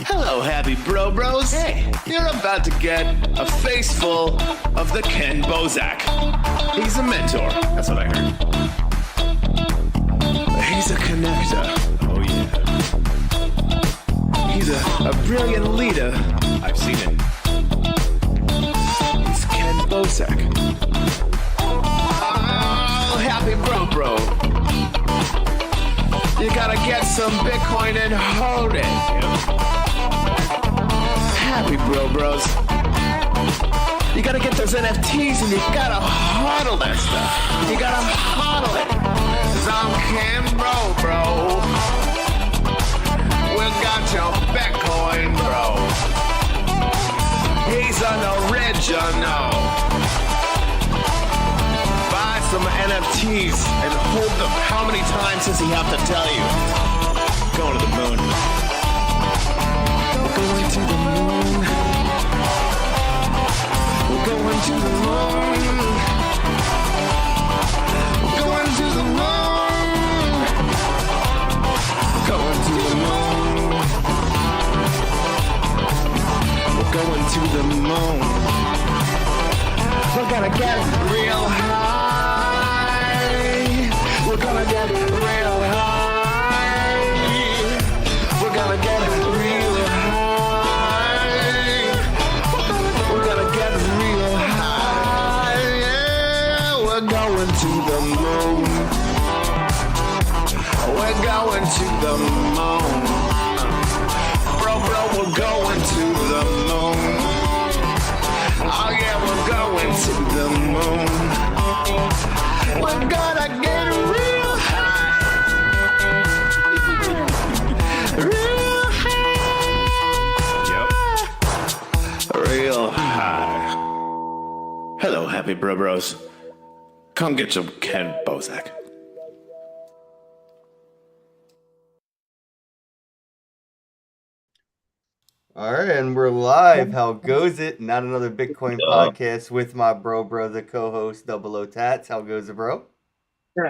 Hello, happy bros. Hey, you're about to get a face full of the Ken Bozak. He's a mentor. That's what I heard. He's a connector. Oh, yeah. He's a brilliant leader. I've seen it. He's Ken Bozak. Oh, happy bro. You gotta get some Bitcoin and hold it. Happy bros. You gotta get those NFTs and you gotta hodl that stuff. You gotta hodl it. Cause I'm Ken bro. We got your Bitcoin, bro. He's an original. Buy some NFTs and hold them. How many times does he have to tell you? Going to the moon. Going to the moon. We're going to the moon. We're going to the moon. Going to the moon. We're going to the moon. We're gonna get real high. We're gonna get real high. We're gonna get real high. We're gonna get real high. Yeah, we're going to the moon. We're going to the moon. Bro, we're going to the moon. Oh yeah, we're going to the moon. We're gonna get real high. Real high. Yep. Real high. Hello, happy bros. Come get some Ken Bozak. All right, and we're live. How goes it? Not another Bitcoin podcast with my bro, the co-host, Double O Tats. How goes it, bro?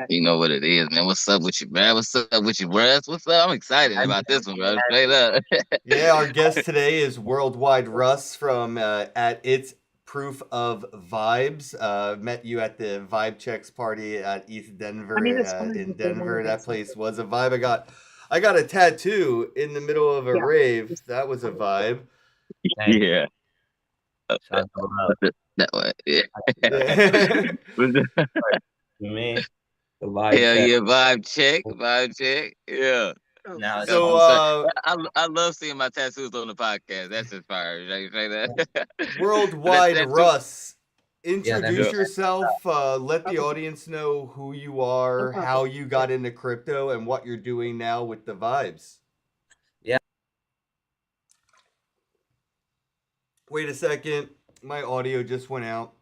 You know what it is, man. What's up with you, man? What's up with you, bro? What's up? I'm excited about this one, bro. Straight up. Yeah, our guest today is Worldwide Russ from at It's Proof of Vibes. Met you at the Vibe Checks party at East Denver in Denver. That place was a vibe. I got a tattoo in the middle of a rave. That was a vibe. Yeah. That way. Yeah. Me, the vibe check. Vibe check. Yeah. Now, So I love seeing my tattoos on the podcast. That's inspiring. You say that? Worldwide Russ. Introduce yourself. Let the audience know who you are, how you got into crypto, and what you're doing now with the vibes. Yeah. Wait a second. My audio just went out.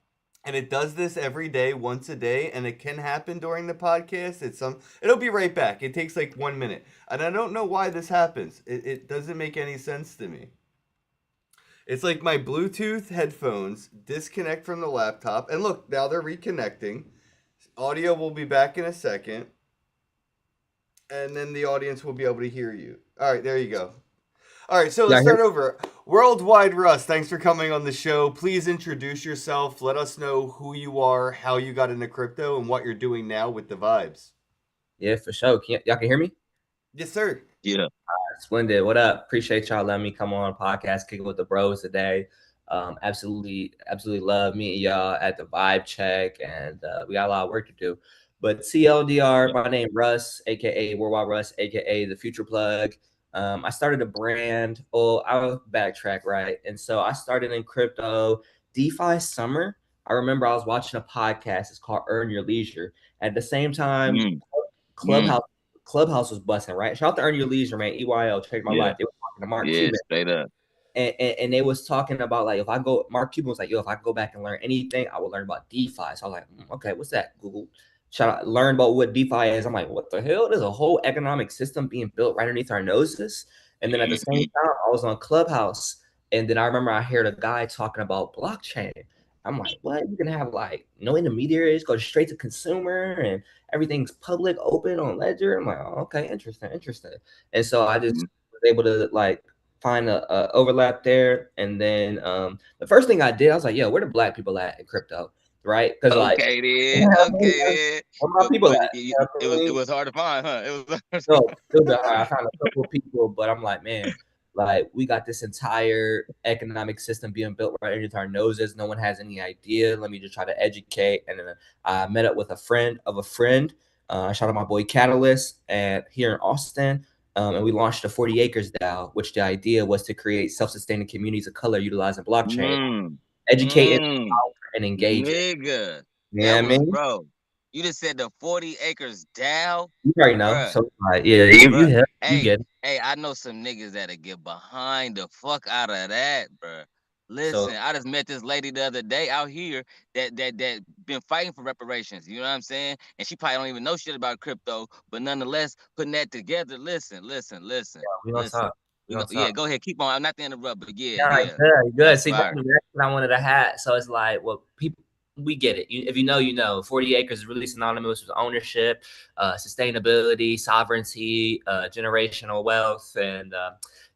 And it does this every day, once a day, and it can happen during the podcast. It'll be right back. It takes like 1 minute. And I don't know why this happens. It doesn't make any sense to me. It's like my Bluetooth headphones disconnect from the laptop. And look, now they're reconnecting. Audio will be back in a second. And then the audience will be able to hear you. All right, there you go. All right, so let's start over. Worldwide Russ, thanks for coming on the show. Please introduce yourself. Let us know who you are, how you got into crypto, and what you're doing now with the vibes. Yeah, for sure. Y'all can hear me? Yes, sir. Yeah. Splendid. What up? Appreciate y'all letting me come on podcast, kicking with the bros today. Absolutely love meeting y'all at the Vibe Check, and we got a lot of work to do. But CLDR, my name Russ, aka Worldwide Russ, aka the Future Plug. I started a brand. I'll backtrack, right? And so I started in crypto DeFi summer. I remember I was watching a podcast. It's called Earn Your Leisure. At the same time, Clubhouse was busting, right? Shout out to Earn Your Leisure, man. EYL, Check My Life. They were talking to Mark Cuban. Straight up. And they was talking about like, Mark Cuban was like, if I go back and learn anything, I will learn about DeFi. So I was like, okay, what's that? Google. Learn about what DeFi is. I'm like, what the hell? There's a whole economic system being built right underneath our noses. And then at the same time, I was on Clubhouse. And then I remember I heard a guy talking about blockchain. I'm like, what? You can have like no intermediaries, go straight to consumer, and everything's public, open on Ledger. I'm like, oh, okay, interesting. And so I just was able to like find a overlap there. And then the first thing I did, I was like, yo, where the black people at in crypto? Right? Because like, Okay you then, know what I mean? okay then. Where my people at? You know It what I mean? was hard to find, huh? It was. So still been hard. I found a couple of people, but I'm like, man, like we got this entire economic system being built right underneath our noses. No one has any idea. Let me just try to educate. And then I met up with a friend of a friend. Shout out my boy Catalyst, and here in Austin. And we launched the 40 Acres DAO, which the idea was to create self-sustaining communities of color utilizing blockchain, Mm, educating, mm, and engaging. nigga, You know that what I was mean? bro. You just said the 40 acres down, You already know. bruh. So like, yeah, you Bruh, have you hey, get it. hey, I know some niggas that'll get behind the fuck out of that, bruh. Listen, So I just met this lady the other day out here that been fighting for reparations. You know what I'm saying? And she probably don't even know shit about crypto, but nonetheless, putting that together. we don't Listen. talk. We You know, don't yeah, talk. go ahead, keep on. I'm not the interrupt, but yeah, Yeah, yeah, good, good. that's See, that's fire. what I wanted to have. So it's like, well, people, we get it. If you know, you know. 40 acres is really synonymous with ownership, sustainability, sovereignty, generational wealth, and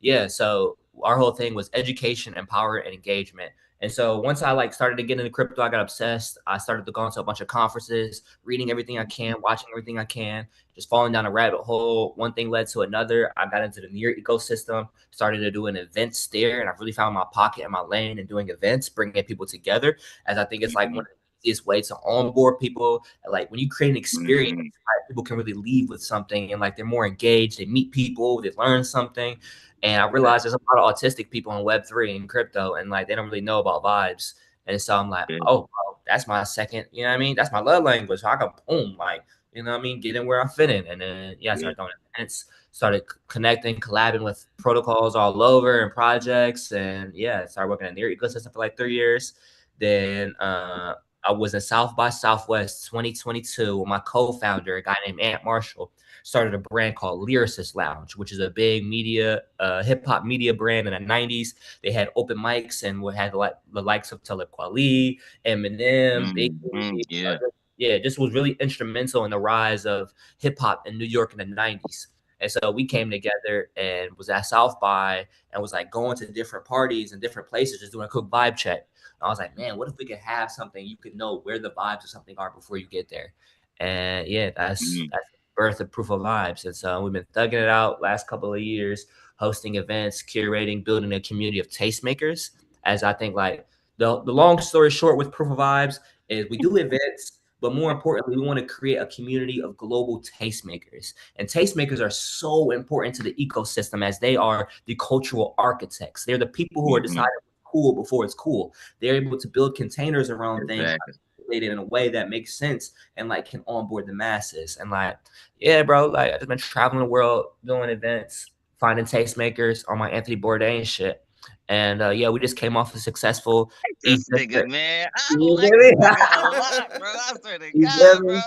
yeah. So our whole thing was education, empower, and engagement. And so once I like started to get into crypto, I got obsessed. I started to go into a bunch of conferences, reading everything I can, watching everything I can, just falling down a rabbit hole. One thing led to another. I got into the near ecosystem, started to do an events there, and I really found my pocket and my lane in doing events, bringing people together. As I think it's like one of the easiest ways to onboard people. Like when you create an experience, Mm-hmm. right, people can really leave with something, and like they're more engaged. They meet people, they learn something. And I realized there's a lot of autistic people in Web3 and crypto, and like they don't really know about vibes. And so I'm like, oh, bro, that's my second, you know what I mean? That's my love language. So I can boom, like, you know what I mean? Get in where I fit in. And then, yeah, I started doing events, started connecting, collabing with protocols all over and projects. And yeah, started working in their ecosystem for like 3 years. Then I was in South by Southwest 2022 with my co-founder, a guy named Ant Marshall, started a brand called Lyricist Lounge, which is a big media, hip hop media brand in the 90s. They had open mics and we had like the likes of Talib Kweli, Eminem, Mm-hmm. Biggie. Yeah. Yeah, just was really instrumental in the rise of hip hop in New York in the 90s. And so we came together and was at South by and was like going to different parties and different places, just doing a quick vibe check. And I was like, man, what if we could have something you could know where the vibes of something are before you get there? And yeah, that's Mm-hmm. birth of Proof of Vibes. And so we've been thugging it out last couple of years, hosting events, curating, building a community of tastemakers. As I think like the long story short with Proof of Vibes is we do events, but more importantly, we want to create a community of global tastemakers. And tastemakers are so important to the ecosystem as they are the cultural architects. They're the people who are Mm-hmm. deciding what's cool before it's cool. They're able to build containers around things Exactly. in a way that makes sense and like can onboard the masses. And like, yeah, bro, like I've been traveling the world, doing events, finding tastemakers on my Anthony Bourdain shit. And yeah, we just came off a successful This event. nigga, man. I You like get this me? nigga a lot, bro. I swear to You get God, me?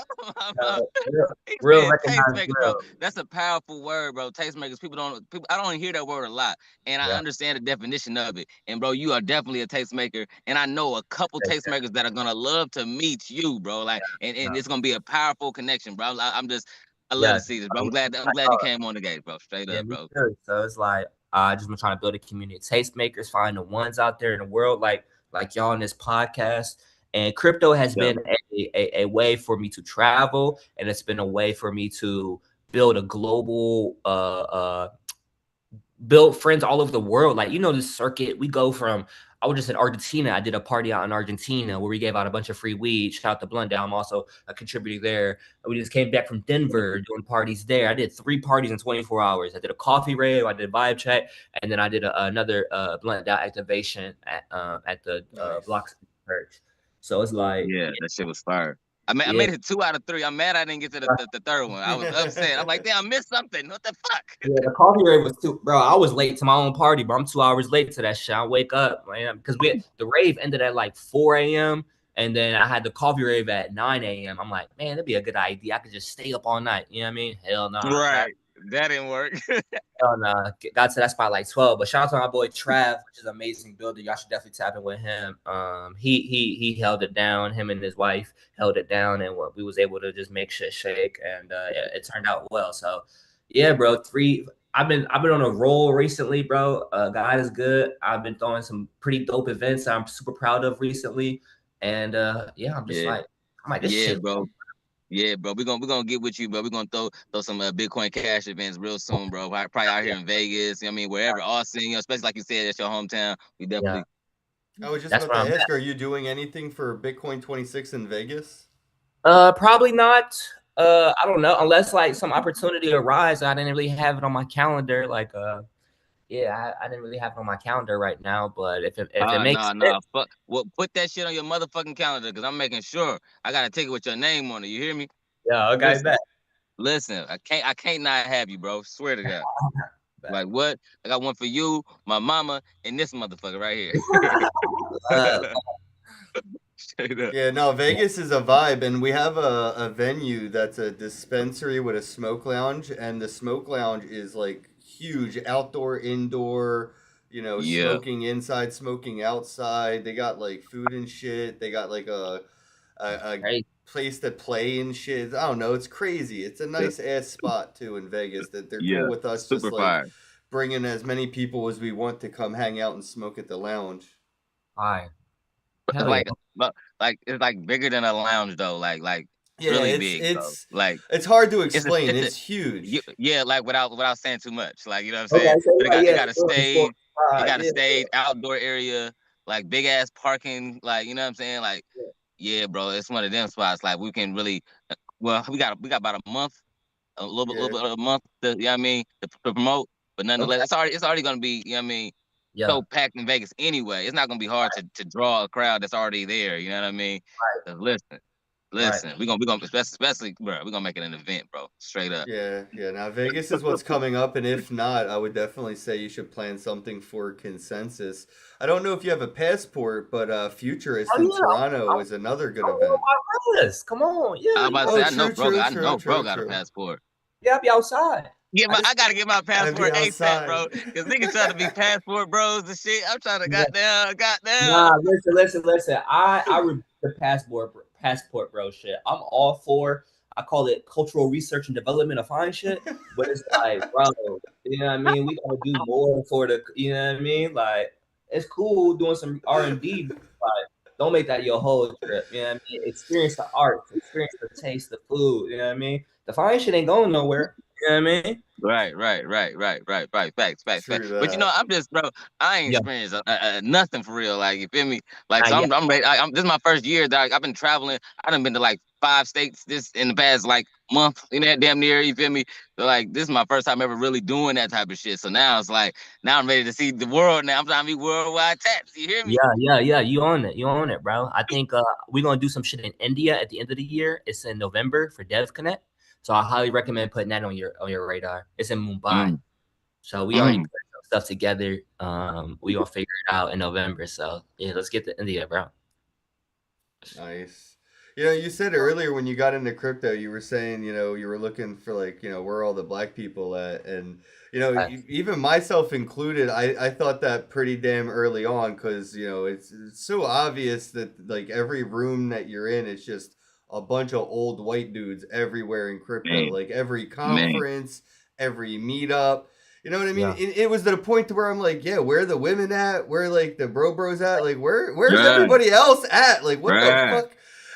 bro. Real, He real said recognized tastemakers, bro. real. That's a powerful word, bro. Tastemakers. I don't hear that word a lot. And I Yeah, understand the definition of it. And bro, you are definitely a tastemaker. And I know a couple thank you. tastemakers that are gonna love to meet you, bro. Like, and Yeah, it's gonna be a powerful connection, bro. I'm just I love yeah. to see this, bro. I'm glad you came on the gate, bro. Straight Yeah, up, me bro. too. So it's like I just been trying to build a community of tastemakers, find the ones out there in the world like y'all in this podcast. And crypto has Yeah. been a way for me to travel, and it's been a way for me to build a global build friends all over the world. Like, you know, this circuit, we go from, I was just in Argentina. I did a party out in Argentina where we gave out a bunch of free weed. Shout out to Blunt Down. I'm also a contributor there. We just came back from Denver doing parties there. I did 3 parties in 24 hours. I did a coffee rave, I did a vibe check, and then I did another Blunt Down activation at the Nice. Block Church. So it's like, Yeah, that shit was fire. I yeah, made it 2 out of 3. I'm mad I didn't get to the third one. I was upset. I'm like, damn, I missed something. What the fuck? yeah, the coffee rave was too, bro. I was late to my own party, bro. I'm 2 hours late to that shit. I wake up, man, because the rave ended at like 4 a.m. and then I had the coffee rave at 9 a.m. I'm like, man, that'd be a good idea. I could just stay up all night. You know what I mean? Hell no. Right. That didn't work. Hell no. Got to that spot like 12. But shout out to my boy Trav, which is an amazing builder. Y'all should definitely tap in with him. He held it down. Him and his wife held it down, and we was able to just make shit shake, and it turned out well. So yeah, bro. I've been on a roll recently, bro. God is good. I've been throwing some pretty dope events I'm super proud of recently. And yeah, Yeah, I'm like, this yeah, shit. bro. Yeah, bro. We're gonna get with you, bro. We're gonna throw some Bitcoin Cash events real soon, bro. Probably out here in Vegas. You know what I mean, wherever, Austin. You know, especially like you said, that's your hometown. We Yeah, definitely. I was just that's about where to I'm ask, are you doing anything for Bitcoin 26 in Vegas? Probably not. I don't know, unless like some opportunity arise. I didn't really have it on my calendar. Like, yeah, I didn't really have it on my calendar right now. But if it makes sense, Nah. Fuck. Well, put that shit on your motherfucking calendar, cause I'm making sure I got a ticket with your name on it. You hear me? yeah, okay, Listen, bet. listen. I can't not have you, bro. Swear to God. Bet. Like what? I got one for you, my mama, and this motherfucker right here. Uh, Straight up. Yeah, no, Vegas is a vibe, and we have a venue that's a dispensary with a smoke lounge, and the smoke lounge is like huge, outdoor, indoor, Yeah. smoking inside, smoking outside. They got like food and shit. They got like a hey, place to play and shit. I don't know, it's crazy. It's a Yeah. nice ass spot too in Vegas that they're cool Yeah. with us just Super like fire. bringing as many people as we want to come hang out and smoke at the lounge. fine. It's Hell yeah. like, but like it's like bigger than a lounge though. Like Yeah, really it's big, bro. it's Like it's hard to it's a explain. it's a It's huge. yeah. Like without saying too much. Like you know what I'm Okay, saying. so But yeah, it yeah, got a before, stage. It got a yeah, stage, outdoor area, like big ass parking. Like you know what I'm saying. Like yeah, yeah, bro. It's one of them spots. Like we can really. Well, we got about a month, little Yeah, bit of a month. You know what I mean to promote. But okay, nonetheless, it's already gonna be. You know what I mean. yeah, So packed in Vegas anyway. It's not gonna be hard to draw a crowd that's already there. You know what I mean? right, 'Cause listen, right. listen, we're gonna especially, bro. We're gonna make it an event, bro. Straight up. yeah. Now Vegas is what's coming up, and if not, I would definitely say you should plan something for consensus. I don't know if you have a passport, but Futurist Oh in yeah, Toronto is another good I'm on event. my list. Come on, I yeah, was you about to know, say, Oh, I know, true, bro. true, I true, know, bro. true, Got a true. passport. yeah, I'll be outside. I I just gotta get my I'd be passport ASAP, outside. bro. Cause niggas trying to be passport bros and shit. I'm trying to goddamn. Nah, listen. I rebuke the passport, bro. Shit, I'm all for. I call it cultural research and development of fine shit, but it's like, bro, you know what I mean? We gotta do more for the, you know what I mean? Like, it's cool doing some R&D, but don't make that your whole trip. You know what I mean? Experience the arts, experience the taste, the food. You know what I mean? The fine shit ain't going nowhere. You know what I mean? Right. Facts. True But that. I'm just, bro. I ain't Yeah, experienced nothing for real. Like you feel me? Like not so, yet. I'm ready. This is my first year that I've been traveling. I done been to like 5 states this in the past like month. You know, damn near. You feel me? So like this is my first time ever really doing that type of shit. So now it's like now I'm ready to see the world. Now I'm trying to be worldwide taps. You hear me? Yeah. You own it. You own it, bro. I think we're gonna do some shit in India at the end of the year. It's in November for Dev Connect. So I highly recommend putting that on your radar. It's in Mumbai. Mm, So we already mm. put some stuff together. We gonna figure it out in November. So yeah, let's get to India, bro. Nice. You said earlier when you got into crypto, you were saying, you were looking for like, where all the black people at. And, even myself included, I thought that pretty damn early on because, it's so obvious that like every room that you're in, it's just a bunch of old white dudes everywhere in crypto. Man, Like every man. conference, every meetup. You know what I mean? Yeah, It was to the point to where I'm like, yeah, where are the women at? Where like the bros at? Like where's Right, everybody else at? Like what the right, fuck?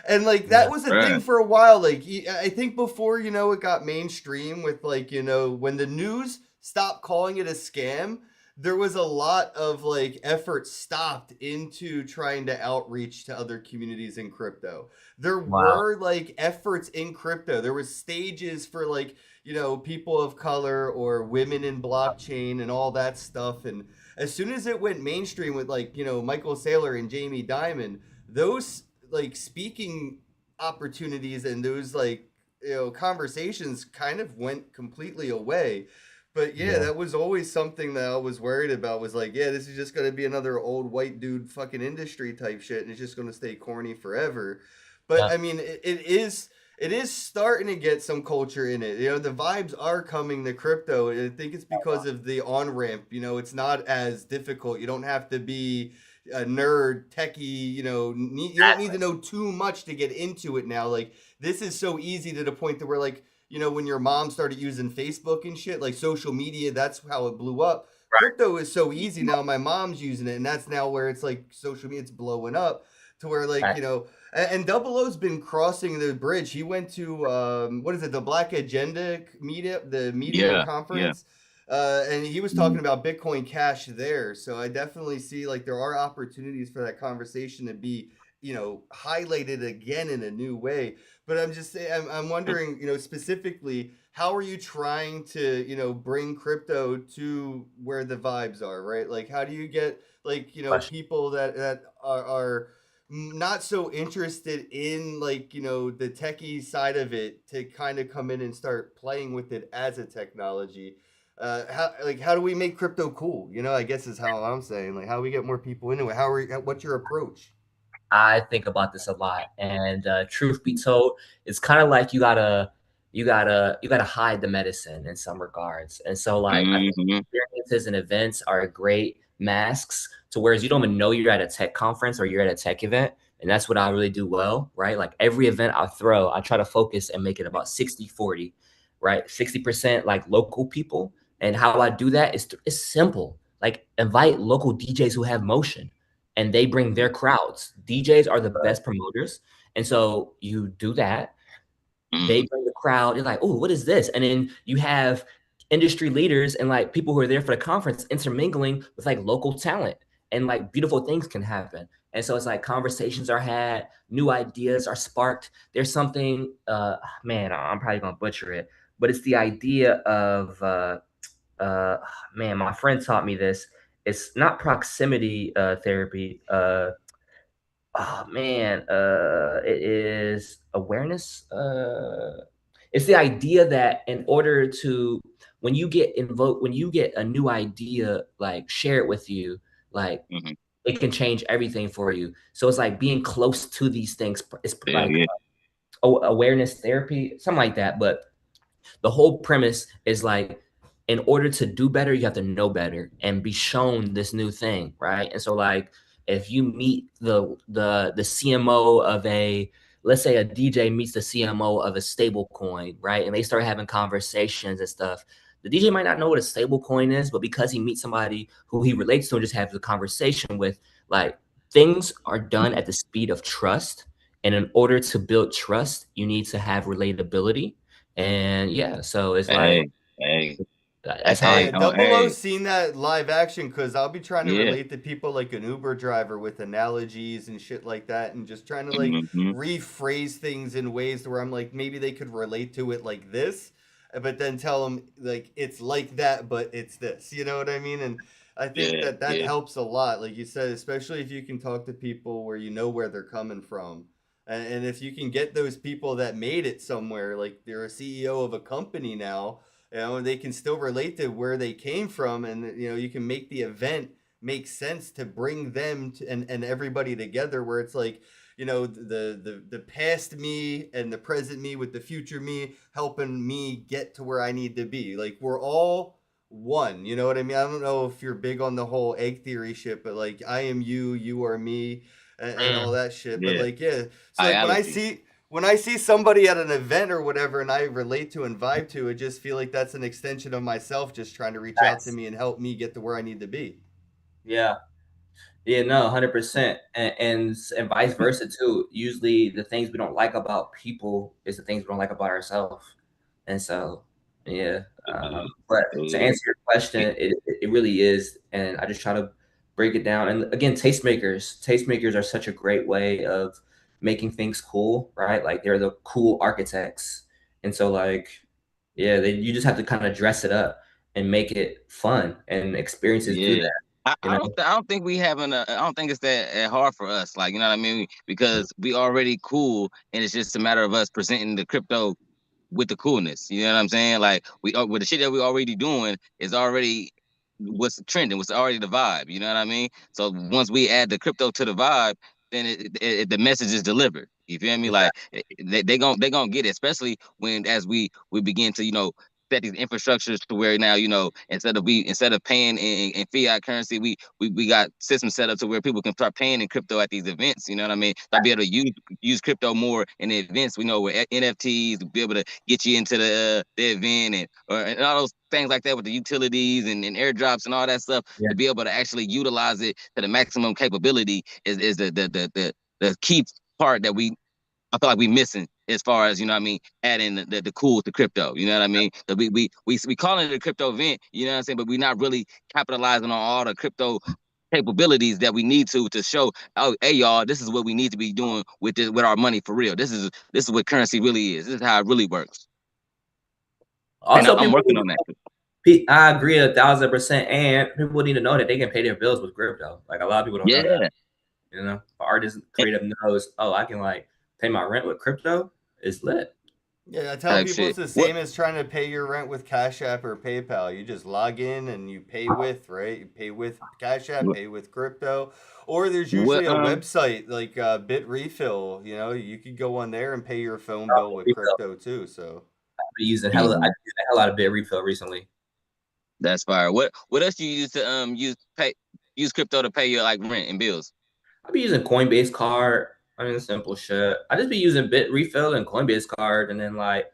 And like that yeah, was a thing right. for a while. Like I think before it got mainstream with like when the news stopped calling it a scam, there was a lot of like effort stopped into trying to outreach to other communities in crypto. There wow, were like efforts in crypto. There was stages for like people of color or women in blockchain and all that stuff. And as soon as it went mainstream with like Michael Saylor and Jamie Dimon, those like speaking opportunities and those like conversations kind of went completely away. But yeah, yeah, that was always something that I was worried about, was like, yeah, this is just going to be another old white dude fucking industry type shit, and it's just going to stay corny forever. But yeah, I mean, it is starting to get some culture in it. The vibes are coming to crypto. I think it's because of the on ramp. It's not as difficult. You don't have to be a nerd, techie. You don't need exactly. to know too much to get into it now. Like this is so easy to the point to where like when your mom started using Facebook and shit, like social media, that's how it blew up. Crypto is so easy now. My mom's using it, and that's now where it's like social media, it's blowing up to where like, and Double O's been crossing the bridge. He went to what is it, the Black Agenda meetup, the media Yeah, conference, and he was talking about Bitcoin Cash there. So I definitely see like there are opportunities for that conversation to be highlighted again in a new way. But I'm wondering, specifically, how are you trying to, bring crypto to where the vibes are, right? Like, how do you get like, people that are not so interested in like, the techie side of it to kind of come in and start playing with it as a technology? How do we make crypto cool? I guess is how I'm saying. Like, how do we get more people into it? What's your approach? I think about this a lot, and truth be told, it's kind of like you gotta hide the medicine in some regards. And so, like, I think experiences and events are great masks to whereas you don't even know you're at a tech conference or you're at a tech event, and that's what I really do well, right? Like every event I throw, I try to focus and make it about 60-40, right? 60% like local people, and how I do that is it's simple. Like invite local DJs who have motion and they bring their crowds. DJs are the best promoters. And so you do that. They bring the crowd. You're like, oh, what is this? And then you have industry leaders and like people who are there for the conference intermingling with like local talent and like beautiful things can happen. And so it's like conversations are had, new ideas are sparked. There's something, man, I'm probably gonna butcher it, but it's the idea of, man, my friend taught me this. It's not proximity therapy. Oh man, it is awareness. It's the idea that in order to when you get a new idea, like share it with you, like it can change everything for you. So it's like being close to these things. It's like awareness therapy, something like that. But the whole premise is like, in order to do better, you have to know better and be shown this new thing, right? And so, like, if you meet the CMO of let's say a DJ meets the CMO of a stable coin, right? And they start having conversations and stuff. The DJ might not know what a stable coin is, but because he meets somebody who he relates to and just has a conversation with, like things are done at the speed of trust. And in order to build trust, you need to have relatability. And yeah, so it's like Hey, that's how I Yeah, hey, oh, Double hey, O's seen that live action because I'll be trying to yeah. relate to people like an Uber driver with analogies and shit like that, and just trying to like Mm-hmm. rephrase things in ways where I'm like maybe they could relate to it like this, but then tell them like it's like that, but it's this. You know what I mean? And I think Yeah, that yeah, helps a lot, like you said, especially if you can talk to people where you know where they're coming from. And if you can get those people that made it somewhere, like they're a CEO of a company now, they can still relate to where they came from, and you can make the event make sense to bring them and everybody together, where it's like the past me and the present me with the future me helping me get to where I need to be. Like we're all one, you know what I mean? I don't know if you're big on the whole egg theory shit, but like I am you, you are me, and all that shit. But yeah. like, yeah, so like Reality. when I see somebody at an event or whatever and I relate to and vibe to, I just feel like that's an extension of myself just trying to reach out to that's me and help me get to where I need to be. yeah. Yeah, no, 100%. And vice versa too. Usually the things we don't like about people is the things we don't like about ourselves. And so, yeah. But to Yeah. answer your question, it really is. And I just try to break it down. And again, tastemakers are such a great way of making things cool, right? Like they're the cool architects. And so like, yeah, you just have to kind of dress it up and make it fun, and experiences do Yeah. that, you know? I don't think we having I don't think it's that hard for us. Like, you know what I mean? Because we already cool and it's just a matter of us presenting the crypto with the coolness. You know what I'm saying? Like with the shit that we already doing is already what's trending, what's already the vibe. You know what I mean? So once we add the crypto to the vibe, then the message is delivered. You feel me? Like they gonna get it, especially when as we begin to set these infrastructures to where now, instead of paying in fiat currency, we got systems set up to where people can start paying in crypto at these events. You know what I mean? I'll be able to use crypto more in the events. We know with NFTs to be able to get you into the event and all those things like that with the utilities and airdrops and all that stuff, to be able to actually utilize it to the maximum capability is the key part that I feel like we missing as far as, adding the cool to crypto. You know what I mean? We calling it a crypto event, you know what I'm saying? But we're not really capitalizing on all the crypto capabilities that we need to show, oh, hey y'all, this is what we need to be doing with our money for real. This is what currency really is. This is how it really works. Also, and I'm working on that. I agree 1,000%, and people need to know that they can pay their bills with crypto. Like a lot of people don't know that. You know, artists, creative knows, I can like pay my rent with crypto. It's lit. Yeah, I tell people it's the same as trying to pay your rent with Cash App or PayPal. You just log in and you pay with, right? You pay with Cash App, pay with crypto. Or there's usually a website like Bitrefill. You know, you could go on there and pay your phone bill with crypto too. So I've been using I used a hell lot of Bitrefill recently. That's fire. What else do you use to use crypto to pay your like rent and bills? I be using Coinbase card. I mean, simple shit. I just be using Bitrefill and Coinbase card, and then I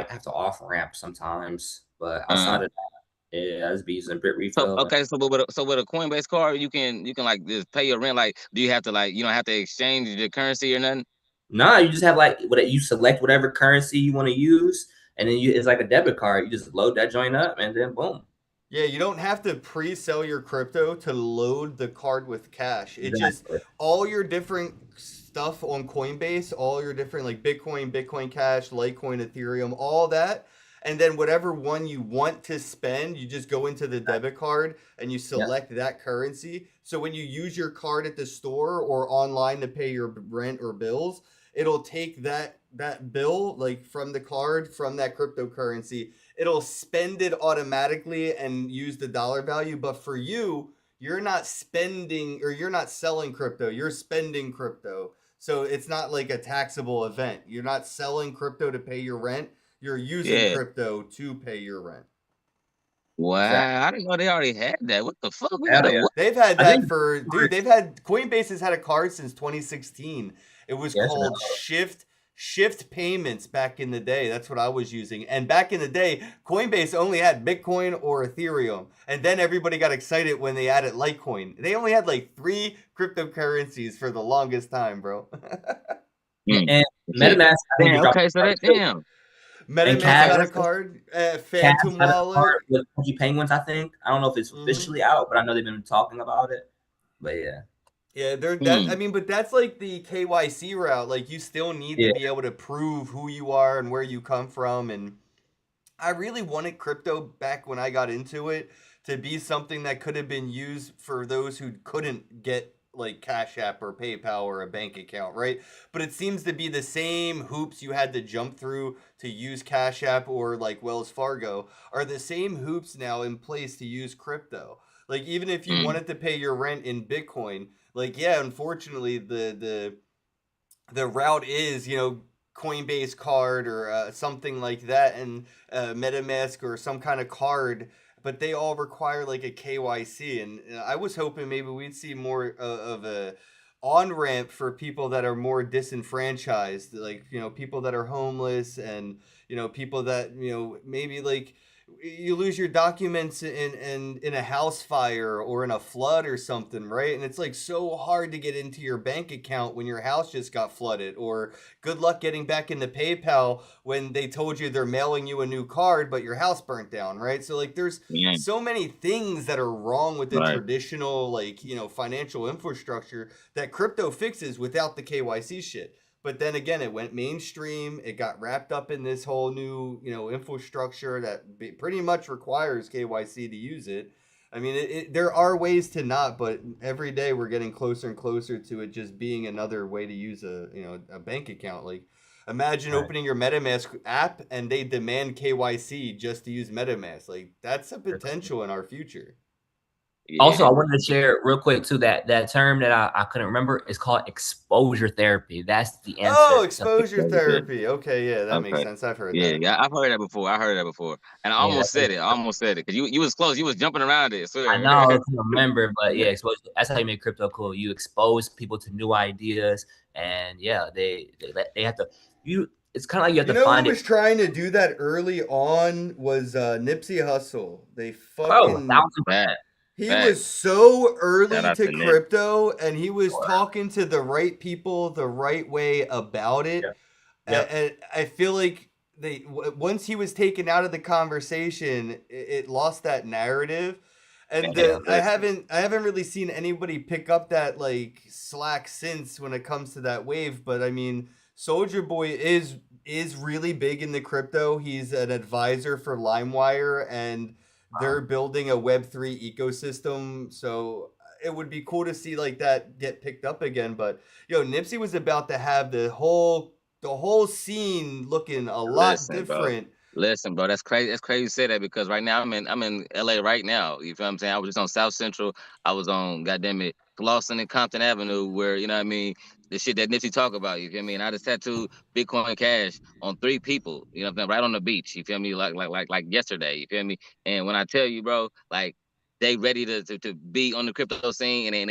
have to off ramp sometimes. But outside of that, yeah, I just be using Bitrefill. So with a Coinbase card, you can like just pay your rent. Like, do you have to you don't have to exchange the currency or nothing? Nah, you just have you select whatever currency you want to use, and then it's like a debit card. You just load that joint up, and then boom. Yeah, you don't have to pre-sell your crypto to load the card with cash. It just all your different stuff on Coinbase, all your different like Bitcoin Cash, Litecoin, Ethereum, all that. And then whatever one you want to spend, you just go into the debit card and you select that currency. So when you use your card at the store or online to pay your rent or bills, it'll take that bill like from the card, from that cryptocurrency. It'll spend it automatically and use the dollar value. But for you, you're not spending or you're not selling crypto. You're spending crypto. So it's not like a taxable event. You're not selling crypto to pay your rent. You're using crypto to pay your rent. Wow, I didn't know they already had that. What the fuck? They've had that Coinbase has had a card since 2016. It was called Shift Payments back in the day. That's what I was using. And back in the day, Coinbase only had Bitcoin or Ethereum. And then everybody got excited when they added Litecoin. They only had like 3 cryptocurrencies for the longest time, bro. And MetaMask. MetaMask got a card. Phantom Wallet with Funky Penguins, I think. I don't know if it's officially out, but I know they've been talking about it. But yeah. Yeah, but that's like the KYC route. Like you still need to be able to prove who you are and where you come from. And I really wanted crypto back when I got into it to be something that could have been used for those who couldn't get like Cash App or PayPal or a bank account, right? But it seems to be the same hoops you had to jump through to use Cash App or like Wells Fargo are the same hoops now in place to use crypto. Like even if you wanted to pay your rent in Bitcoin, like unfortunately the route is, Coinbase card or something like that, and MetaMask or some kind of card, but they all require like a KYC. And I was hoping maybe we'd see more of a on-ramp for people that are more disenfranchised, like, people that are homeless and, people that, maybe like you lose your documents in a house fire or in a flood or something, right? And it's like so hard to get into your bank account when your house just got flooded, or good luck getting back into PayPal when they told you they're mailing you a new card, but your house burnt down, right? So like there's so many things that are wrong with the traditional, like, financial infrastructure that crypto fixes without the KYC shit. But then again, it went mainstream. It got wrapped up in this whole new, infrastructure that pretty much requires KYC to use it. I mean, there are ways to not, but every day we're getting closer and closer to it just being another way to use a bank account. Like, imagine opening your MetaMask app and they demand KYC just to use MetaMask. Like, that's a potential in our future. Also, Yeah. I wanted to share real quick too that term that I couldn't remember is called exposure therapy. That's the Oh, answer to exposure Okay. therapy. Okay, yeah, that makes Okay. sense. I've heard Yeah, that. yeah, I've heard that before. I heard that before, and I yeah. almost said it. I almost said it because you was close. You was jumping around it. I I swear. know I couldn't remember, but yeah, exposure. That's how you make crypto cool. You expose people to new ideas, and yeah, they have to. You it's kind of like you have You to know who find it. was trying to do that early on was Nipsey Hussle. They Oh, fucking 1,000%. Fact, he fact. was so Shout early out to to Nip. crypto and he was talking to the right people the right way about it. Yep. Yep. And I feel like once he was taken out of the conversation, it lost that narrative. And Man, I haven't really seen anybody pick up that like slack since when it comes to that wave. But I mean, Soldier Boy is really big in the crypto. He's an advisor for LimeWire, and they're building a Web3 ecosystem. So it would be cool to see like that get picked up again. But Nipsey was about to have the whole scene looking a lot listen, bro. different. Listen, bro, that's crazy. That's crazy you say that because right now I'm in LA right now. You feel what I'm saying? I was just on South Central. I was on goddamn it, Glosson and Compton Avenue, where you know what I mean, the shit that Nipsey talk about. You feel me? And I just tattooed Bitcoin Cash on 3 people. You know what I'm saying? Right on the beach. You feel me? Like yesterday. You feel me? And when I tell you, bro, like they ready to be on the crypto scene, and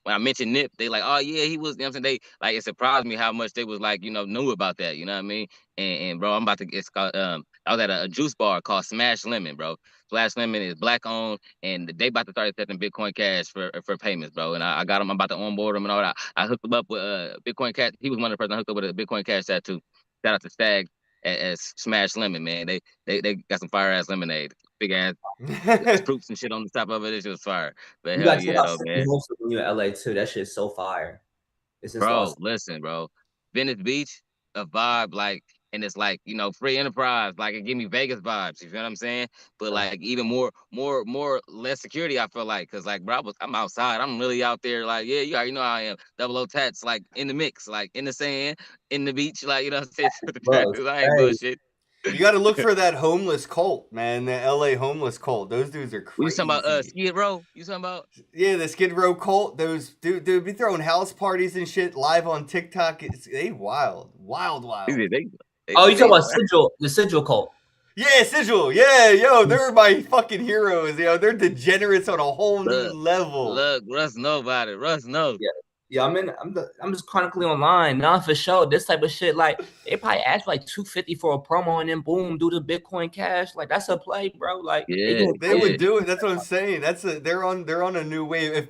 when I mentioned Nip, they like, oh yeah, he was. You know what I'm saying? They like it surprised me how much they was like, knew about that. You know what I mean? And bro, I'm about to get I was at a juice bar called Smash Lemon, bro. Smash Lemon is black owned, and they about to start accepting Bitcoin Cash for payments, bro. And I got them. I'm about to onboard them and all that. I hooked them up with Bitcoin Cash. He was one of the person I hooked up with a Bitcoin Cash tattoo. Shout out to Stag at Smash Lemon, man. They got some fire ass lemonade, big ass fruits and shit on the top of it. It's just fire. But You hell got to check yeah, out though, City man. Hostel when you're in LA too. That shit's so fire. It's just Bro, awesome. listen, bro. Venice Beach, a vibe like, and it's like, free enterprise. Like it give me Vegas vibes. You feel what I'm saying? But like even more less security. I feel like, cause like, bro, I'm outside. I'm really out there. Like, yeah, you already know how I am. Double O tats, like in the mix, like in the sand, in the beach. Like you know what I'm saying? Bro, it's I ain't crazy. bullshit. You got to look for that homeless cult, man. The LA homeless cult. Those dudes are We talking about crazy. Skid Row? You talking about? Yeah, the Skid Row cult. Those dude, they'd be throwing house parties and shit live on TikTok. They wild, wild, wild. Oh, you talking about They the Sigil cult? Yeah, Sigil. Yeah, they're my fucking heroes. They're degenerates on a whole new level. look, Russ know about it. Russ knows. Yeah. Yeah, I'm just chronically online. Nah, for sure. This type of shit, like they probably ask for like $250 for a promo and then boom, do the Bitcoin Cash. Like that's a play, bro. Like they Yeah, doing They crazy. would do it. That's what I'm saying. They're on a new wave. If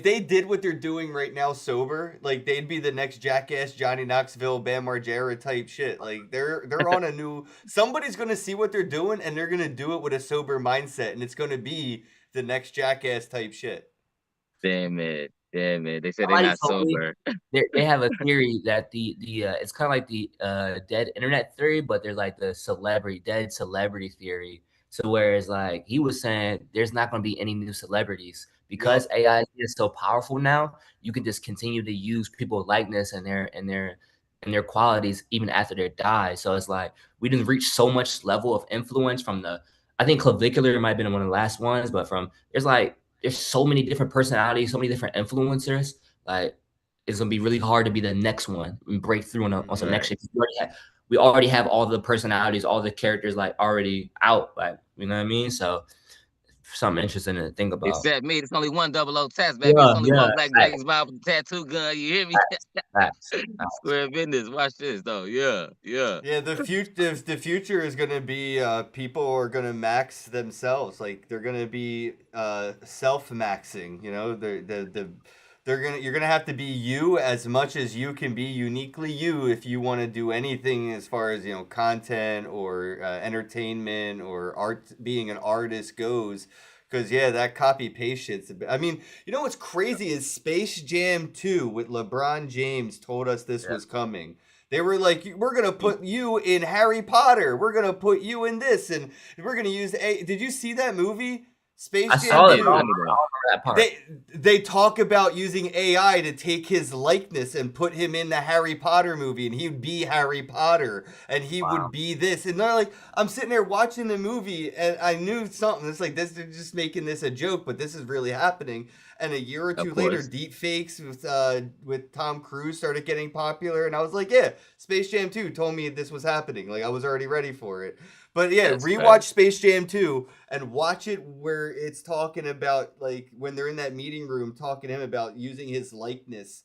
they did what they're doing right now sober, like they'd be the next Jackass, Johnny Knoxville, Bam Margera type shit. Like they're on a new. Somebody's gonna see what they're doing and they're gonna do it with a sober mindset, and it's gonna be the next Jackass type shit. damn it. They said they Somebody not told me sober. they have a theory that the it's kind of like the dead internet theory, but there's like the dead celebrity theory. So whereas like he was saying, there's not going to be any new celebrities because Yep. AI is so powerful now. You can just continue to use people's likeness and their qualities even after they die. So it's like we didn't reach so much level of influence from the. I think Clavicular might have been one of the last ones, but from there's so many different personalities, so many different influencers. Like it's gonna be really hard to be the next one and break through on some next shit. We already have all the personalities, all the characters like already out. Like you know what I mean? So something interesting to think about. Except me, it's only one double O test, baby. It's only one black James Bob with a tattoo gun. You hear me? Facts. Square business. Watch this though. Yeah. Yeah, the future is gonna be people are gonna max themselves. Like they're gonna be self maxing. You're gonna have to be you as much as you can be uniquely you if you want to do anything as far as content or entertainment or art, being an artist goes. Because yeah, that copy paste shit's. I mean, what's crazy is Space Jam 2 with LeBron James told us this was coming. They were like, we're gonna put you in Harry Potter. We're gonna put you in this, and we're gonna use a. Did you see that movie? Space I Jam saw it. 2. But I don't remember that part. They talk about using AI to take his likeness and put him in the Harry Potter movie, and he would be Harry Potter, and he would be this. And they're like, I'm sitting there watching the movie, and I knew something. It's like this, they're just making this a joke, but this is really happening. And a year or two later, deep fakes with Tom Cruise started getting popular, and I was like, yeah, Space Jam 2 told me this was happening. Like I was already ready for it. But yeah, rewatch Space Jam 2 and watch it where it's talking about like when they're in that meeting room talking to him about using his likeness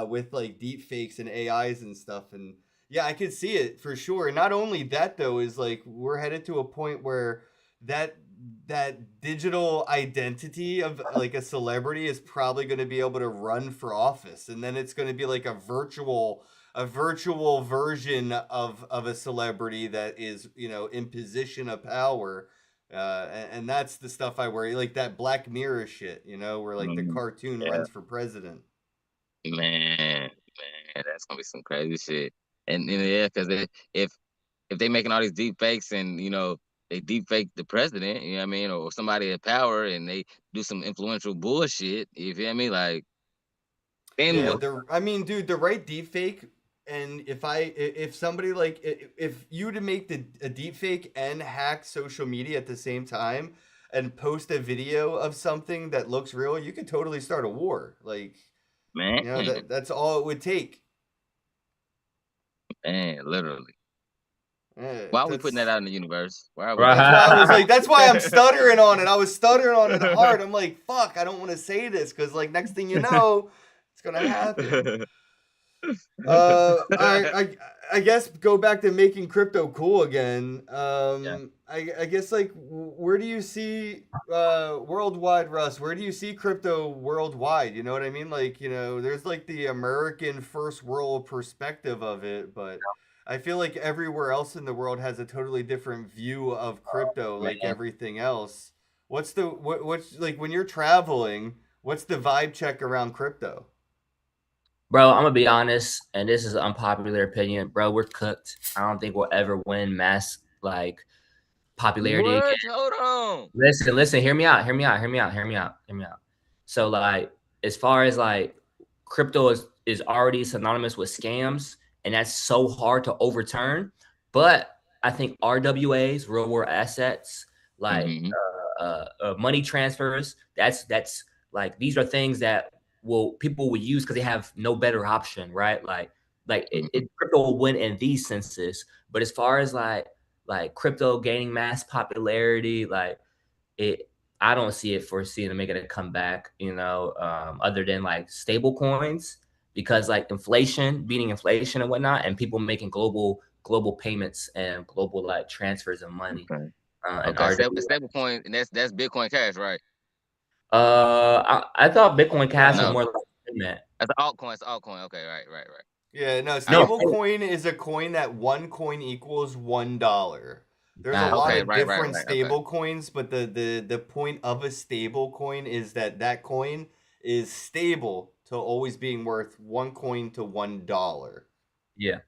with like deep fakes and AIs and stuff. And yeah, I could see it for sure. And not only that though, is like we're headed to a point where that digital identity of like a celebrity is probably going to be able to run for office, and then it's going to be like a virtual version of a celebrity that is, you know, in position of power. And that's the stuff I worry, like that Black Mirror shit, you know, where like the cartoon runs for president. Man, that's gonna be some crazy shit. And yeah, because if they making all these deep fakes and you know they deep fake the president, you know what I mean, or somebody in power, and they do some influential bullshit, you feel me? Like, then Yeah, what? I mean, dude, the right deep fake. And if somebody like if you to make a deep fake and hack social media at the same time and post a video of something that looks real, you could totally start a war. Like, Man, you know, that's all it would take. literally. Yeah, Why are we putting that out in the universe? Why are we that's why I was like, that's why I'm stuttering on it. I was stuttering on it hard. I'm like, fuck, I don't want to say this because like next thing you know, it's gonna happen. I guess go back to making crypto cool again. I guess like where do you see worldwide, Russ? Where do you see crypto worldwide? You know what I mean? Like, you know, there's like the American first world perspective of it, but I feel like everywhere else in the world has a totally different view of crypto, like everything else. What's like when you're traveling, what's the vibe check around crypto? Bro, I'm gonna be honest, and this is an unpopular opinion, bro. We're cooked. I don't think we'll ever win mass like popularity again. Hold on. Listen. Hear me out. So, like, as far as like crypto is already synonymous with scams, and that's so hard to overturn. But I think RWAs, real world assets, like money transfers, that's like these are things that people will use because they have no better option, right? Like crypto will win in these senses. But as far as like crypto gaining mass popularity, like I don't see it foreseeing to making a comeback, you know, other than like stable coins, because like beating inflation and whatnot, and people making global payments and global like transfers of money. Stable coin, and that's Bitcoin Cash, right? I thought Bitcoin Cash was more like a payment. That's an altcoin. It's an altcoin. Okay, right. Yeah, no, stable coin is a coin that one coin equals $1. There's a lot of different stable coins, but the point of a stable coin is that coin is stable to always being worth one coin to $1. Yeah.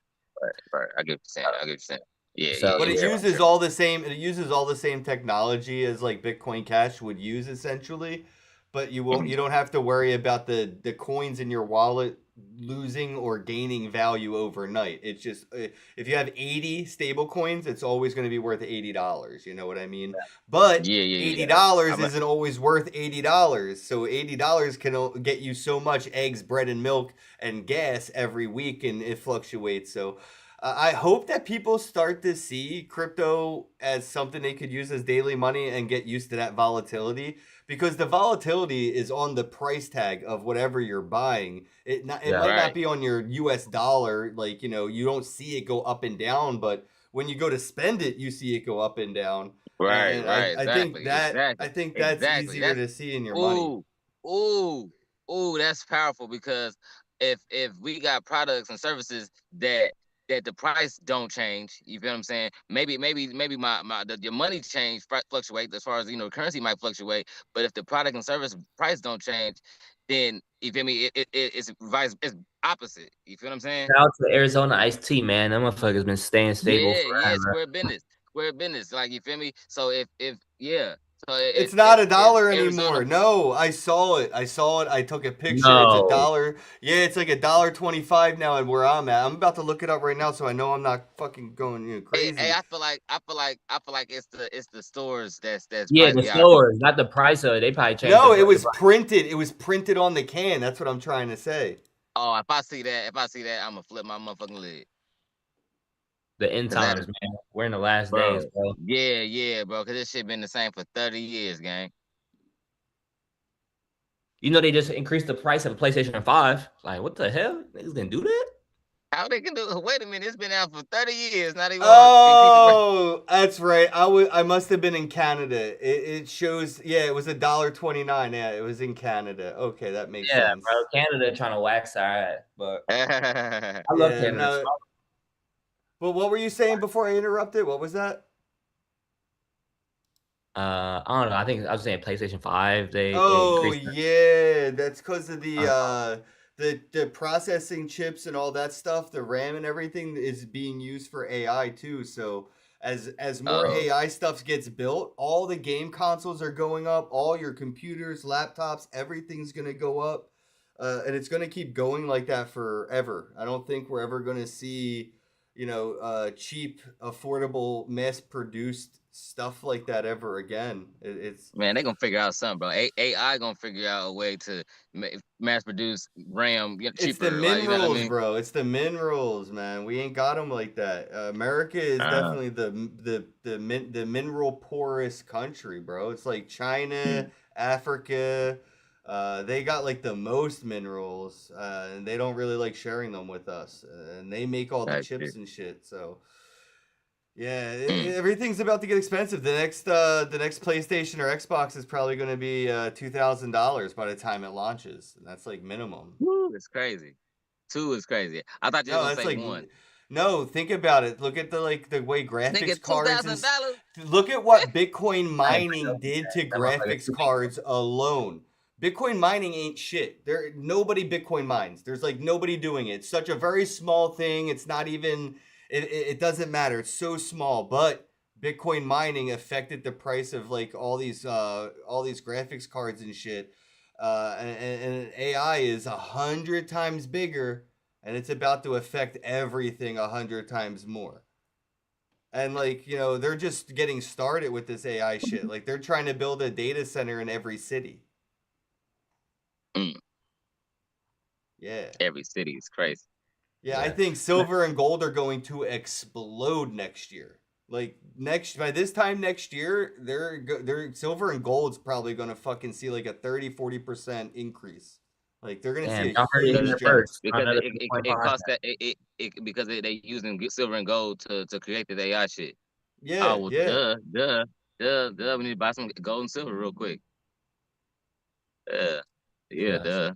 Right. I get what you're saying. Yeah, but it uses all the same. It uses all the same technology as like Bitcoin Cash would use essentially, but you won't. You don't have to worry about the coins in your wallet losing or gaining value overnight. It's just if you have 80 stable coins, it's always going to be worth $80. You know what I mean? But $80 isn't always worth $80. So $80 can get you so much eggs, bread, and milk and gas every week, and it fluctuates. So. I hope that people start to see crypto as something they could use as daily money and get used to that volatility, because the volatility is on the price tag of whatever you're buying. It might not be on your US dollar, like, you know, you don't see it go up and down, but when you go to spend it, you see it go up and down. Right. I think that's easier to see in your money. Ooh, that's powerful, because if we got products and services that the price don't change, you feel what I'm saying? Maybe your money fluctuate as far as, you know, currency might fluctuate, but if the product and service price don't change, then you feel me? It's opposite. You feel what I'm saying? Shout out to Arizona iced tea, man. Them motherfuckers been staying stable forever. Square business. Like, you feel me? So if So It's not a it's dollar Arizona. anymore. No, I saw it. I took a picture. It's No. $1. Yeah, it's like $1.25 now, and where I'm at. I'm about to look it up right now, so I know I'm not fucking going crazy. Hey, I feel like it's the stores that's Yeah, pricing the y'all. stores, not the price of it. They probably changed No, the it was price. printed. It was printed on the can. That's what I'm trying to say. Oh, if I see that, I'm gonna flip my motherfucking lid. The end 'Cause that, times, man. We're in the last days, bro. bro. Yeah, bro. Cause this shit been the same for 30 years, gang. You know they just increased the price of a PlayStation 5. Like, what the hell? Niggas gonna do that? How they can do? Wait a minute, it's been out for 30 years. Now they want to increase the price. Oh, that's right. I must have been in Canada. It shows. Yeah, it was $1.29. Yeah, it was in Canada. Okay, that makes Yeah, sense. bro. Canada trying to wax our ass, but I love Yeah, Canada. no. But what were you saying before I interrupted? What was that? I don't know. I think I was saying PlayStation 5. They Oh increased. yeah, that's because of Uh, the processing chips and all that stuff. The RAM and everything is being used for AI too. So as more Oh, AI stuff gets built, all the game consoles are going up. All your computers, laptops, everything's gonna go up, and it's gonna keep going like that forever. I don't think we're ever gonna see, cheap, affordable, mass-produced stuff like that ever again. It's man, they gonna figure out something, bro. AI gonna figure out a way to mass produce RAM It's the cheaper. Like, you know what I minerals, mean? bro. It's the minerals, man. We ain't got them like that. America is Uh, definitely the mineral poorest country, bro. It's like China, mm, Africa. They got like the most minerals, and they don't really like sharing them with us. And they make all the that's it. chips and shit. So yeah, Mm. everything's about to get expensive. The next PlayStation or Xbox is probably going to be $2,000 by the time it launches. And that's like minimum. Woo, it's crazy. Two is crazy. I thought you were No, gonna that's say like one. no. Think about it. Look at the way Nigga, graphics two cards and thousand dollars. look at what Bitcoin I ain't mining know did to that motherfucker graphics 2 weeks. cards alone. Bitcoin mining ain't shit. Nobody Bitcoin mines. There's like nobody doing it. It's such a very small thing. It's not even. It doesn't matter. It's so small, but Bitcoin mining affected the price of like all these graphics cards and shit. And AI is 100 times bigger, and it's about to affect everything 100 times more. And like, they're just getting started with this AI shit. Like they're trying to build a data center in every city. Mm, Yeah. every city is crazy. Yeah, I Yeah. think silver and gold are going to explode next year. Like by this time next year, they're silver and gold's probably going to fucking see like a 30-40% increase. Like they're going to see Damn, a y'all heard it Because here huge jump. first. because Another it, it, Bitcoin it podcast. costs that because they using silver and gold to create the AI shit. Yeah, Oh well, yeah. duh. We need to buy some gold and silver real quick. Yeah, Yeah. duh.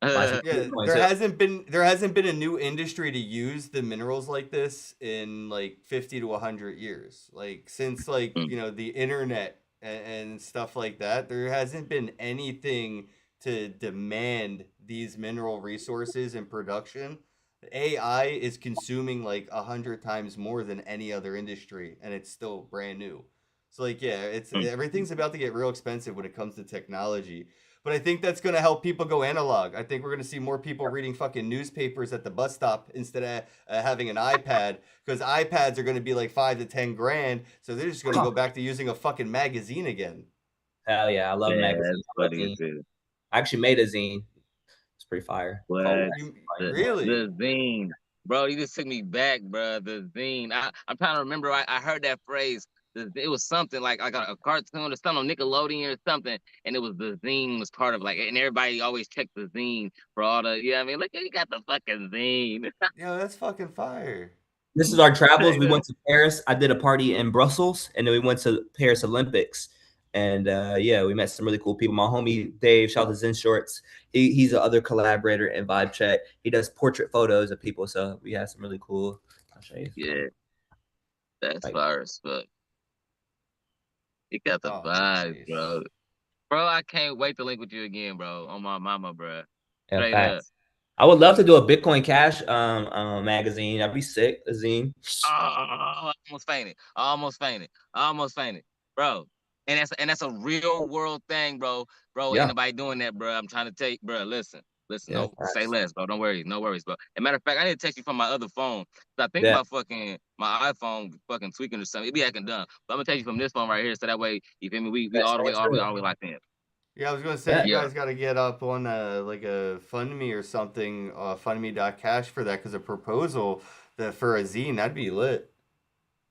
Buy some Yeah, Bitcoin there too. hasn't been there hasn't been a new industry to use the minerals like this in like 50 to 100 years. Like since like, Mm, the internet and stuff like that, there hasn't been anything to demand these mineral resources in production. AI is consuming like 100 times more than any other industry, and it's still brand new. So like yeah, it's mm. everything's about to get real expensive when it comes to technology. But I think that's going to help people go analog. I think we're going to see more people reading fucking newspapers at the bus stop instead of having an iPad, because iPads are going to be like 5 to 10 grand. So they're just going to go back to using a fucking magazine again. Hell yeah, I love Yeah, magazines. that's I love funny as zine. hell. I actually made a zine. It's pretty fire. Called What You Wax Fight. really? the zine, bro? You just took me back, bro. The zine. I'm trying to remember. I heard that phrase. It was something like a cartoon or something on Nickelodeon or something, and it was the zine was part of like, and everybody always checked the zine for all the. Yeah, I mean, look, you got the fucking zine. Yo, that's fucking fire. This is our travels. Straight We up. went to Paris. I did a party in Brussels, and then we went to Paris Olympics. And yeah, we met some really cool people. My homie Dave, shout out to Zen Shorts. He's the other collaborator in Vibe Check. He does portrait photos of people. So we had some really cool. I'll show you. Yeah, that's Like, fire as fuck. You got the Oh, vibes, nice. bro. Bro, I can't wait to link with you again, bro. On my mama, bro. yeah, Straight up. facts. I would love to do a Bitcoin Cash magazine. I'd be sick. A zine. Oh, I almost fainted. I almost fainted. Bro. and that's a real world thing, bro. Bro, ain't Yeah. nobody doing that, bro. I'm trying to tell you, bro. Listen, Yeah. no, say less, bro. Don't worry, no worries, bro. As a matter of fact, I need to text you from my other phone. I think Yeah. my iPhone fucking tweaking or something. It be acting dumb. But I'm gonna text you from this phone right here, so that way, you feel me? We That's all the way locked in. Yeah, I was gonna say yeah. you Yeah. guys got to get up on like a fundme or something, fundme.cash for that, because a proposal that for a zine, that'd be lit.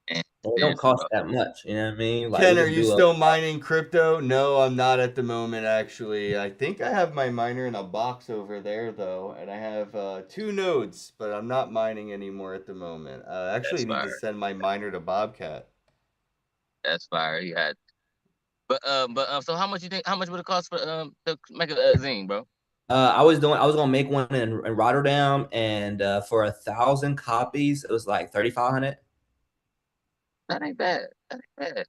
And It don't seriously, cost bro. that much. You know what I mean? Like Ken, we are can you do a still mining crypto? No, I'm not at the moment, actually. I think I have my miner in a box over there, though, and I have 2 nodes, but I'm not mining anymore at the moment. I actually That's need to fire. send my miner to Bobcat. That's fire. You had, so how much you think? How much would it cost for to make a zine, bro? I was gonna make one in Rotterdam, and for 1,000 copies, it was like 3,500. That ain't bad. That ain't bad. Hey,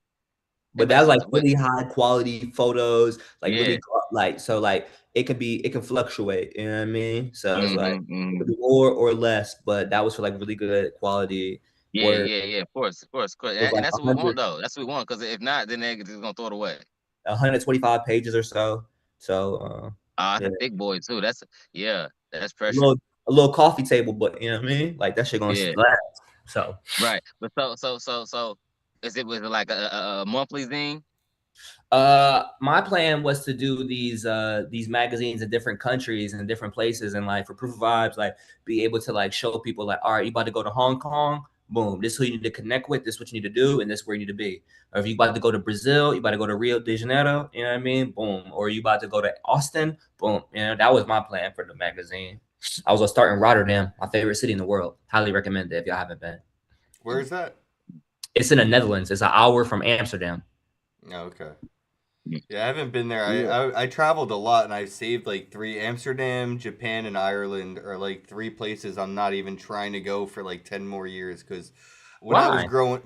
But but that's like but really high quality photos, like yeah. really like so like it can fluctuate. You know what I mean? So it's like it Mm-hmm. could be more or less, but that was for like really good quality. Yeah, Or yeah, yeah. Of course, of course, of course. it was And like that's what we want, though. That's what we want. Because if not, then they're just gonna throw it away. 125 pages or so. So That's yeah, a thick boy too. Yeah, that's a pressure. little a little coffee table, but you know what I mean? Like that shit gonna Yeah, last. So right. But so, was it like a monthly thing? my plan was to do these magazines in different countries and different places, and like for proof of vibes, like be able to like show people like, all right, you about to go to Hong Kong, boom, this is who you need to connect with, this is what you need to do, and this is where you need to be. Or if you about to go to Brazil, you about to go to Rio de Janeiro, you know what I mean, boom. Or you about to go to Austin, boom. You know, that was my plan for the magazine. I was gonna start in Rotterdam, my favorite city in the world. Highly recommend it if y'all haven't been. Where is that? It's in the Netherlands. It's an hour from Amsterdam. Oh, okay. Mm. Yeah, I haven't been there. Yeah. I traveled a lot, and I've saved like 3. Amsterdam, Japan, and Ireland are like 3 places I'm not even trying to go for like 10 more years, because when I was Why? growing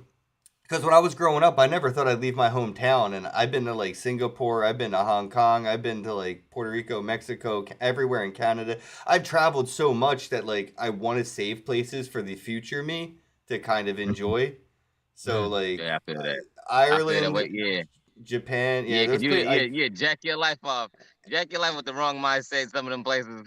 because when I was growing up, I never thought I'd leave my hometown, and I've been to like Singapore, I've been to Hong Kong, I've been to like Puerto Rico, Mexico, everywhere in Canada. I've traveled so much that like I want to save places for the future me to kind of enjoy. So Mm. like Yeah, I feel that. I feel that Ireland, way. Yeah, Japan, yeah, yeah. Cause those places. I jack your life off. Jack your life with the wrong mindset. Some of them places.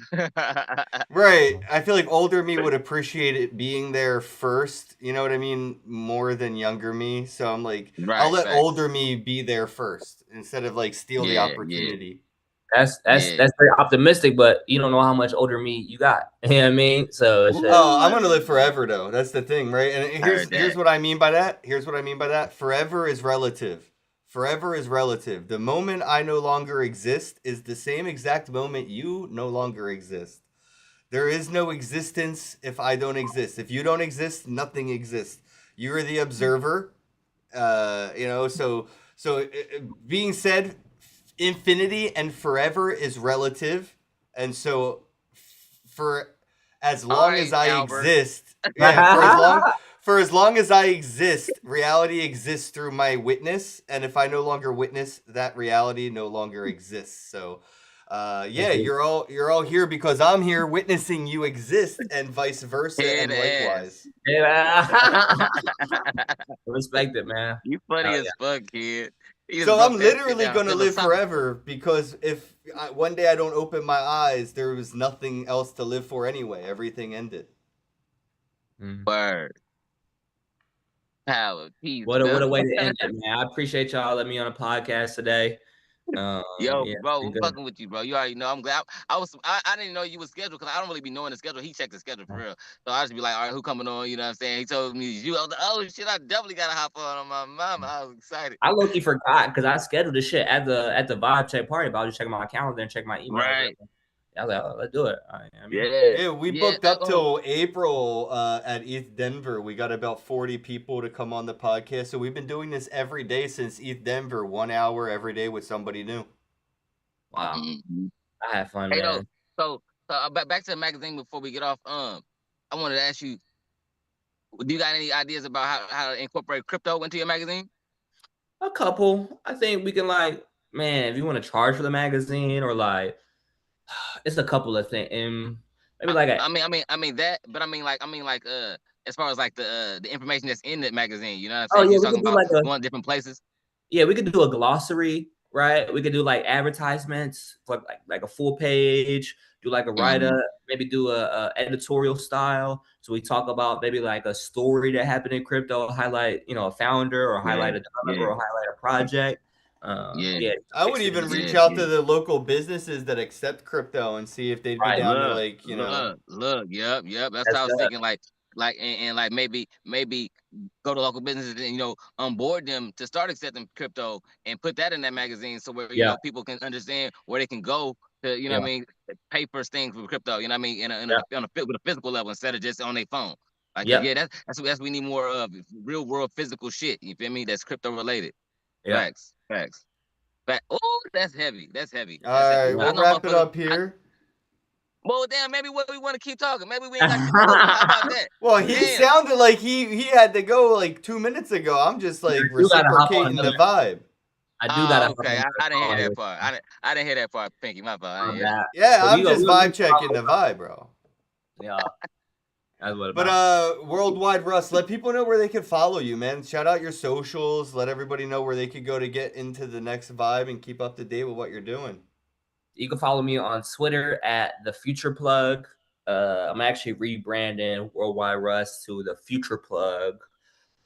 Right. I feel like older me would appreciate it being there first, you know what I mean, more than younger me. So I'm like, I'll Right. let Facts. older me be there first instead of like steal the Yeah. Yeah. opportunity. Yeah. That's very optimistic, but you don't know how much older me you got. You know what I mean? So shit. Oh, I'm Ooh, gonna live forever though. That's the thing, right? And I heard here's that. what I mean by that. Here's what I mean by that. Forever is relative. Forever is relative. The moment I no longer exist is the same exact moment you no longer exist. There is no existence if I don't exist. If you don't exist, nothing exists. You're the observer. Being said, infinity and forever is relative, and so for as All long as right, I Albert. exist, yeah, for as long as I exist, reality exists through my witness, and if I no longer witness, that reality no longer exists. So yeah, you're all here because I'm here witnessing you exist, and vice versa, Head and ass. likewise. Yeah. Respect it, man. You Oh funny yeah. as fuck, kid. You just So broke I'm that shit literally down gonna live philosophical. forever, because if one day I don't open my eyes, there was nothing else to live for anyway. Everything ended. Mm. Word. Power. Peace, What a brother. way to end it, man. I appreciate y'all letting me on a podcast today. Yo, Yeah, it's bro, been I'm good. fucking with you, bro. You already know. I'm glad. I didn't know you was scheduled because I don't really be knowing the schedule. He checked the schedule for real. So I just be like, all right, who coming on? You know what I'm saying? He told me you. I was like, oh shit, I definitely gotta hop on my mama. I was excited. I low-key forgot because I scheduled this shit at the vibe check party, but I was just checking my calendar and check my emails. Right. I was like, oh, let's do it. All right, I mean, Yeah. Yeah, we Yeah. booked up till April at ETH Denver. We got about 40 people to come on the podcast. So we've been doing this every day since ETH Denver, 1 hour every day with somebody new. wow. Mhm. I had fun, Hey, though. man. Back to the magazine before we get off. I wanted to ask you, do you got any ideas about how to incorporate crypto into your magazine? A couple. I think we can like, man, if you want to charge for the magazine or like, it's a couple of things. Maybe like a I mean that, but as far as like the information that's in the magazine, you know what I'm oh saying? yeah, You're we talking could do about like a going to different places. Yeah, we could do a glossary, right? We could do like advertisements, like a full page, do like a write up, maybe do a editorial style. So we talk about maybe like a story that happened in crypto, highlight, a founder or highlight a developer or highlight a project. Yeah, I would mix it even into reach it. out to the local businesses that accept crypto and see if they'd be Right. down to Look, like, look, yep. That's That's how I was good. thinking. Like, and like maybe go to local businesses and onboard them to start accepting crypto and put that in that magazine so where Yeah. people can understand where they can go to what I mean, pay for things for crypto. You know what I mean, with a physical level instead of just on their phone. Like Yep. yeah, that's what we need more of, real world physical shit. You feel me? That's crypto related. Yeah. Facts. Oh, that's heavy. That's heavy. all That's heavy. right, But I we'll know wrap it motherfuckers. up here. Well, damn, maybe we want to keep talking. Maybe we ain't got to keep talking. How about that? Well, he Damn. sounded like he had to go like 2 minutes ago. I'm just like you gotta hop on reciprocating the vibe. I do gotta. Okay. I didn't hear that part. I didn't hear that part, Pinky. My fault. I didn't hear that. Yeah, So I'm just vibe checking the vibe, bro. Yeah. That's what But Worldwide Russ, let people know where they can follow you, man. Shout out your socials. Let everybody know where they could go to get into the next vibe and keep up to date with what you're doing. You can follow me on Twitter at the Future Plug. I'm actually rebranding Worldwide Russ to the Future Plug.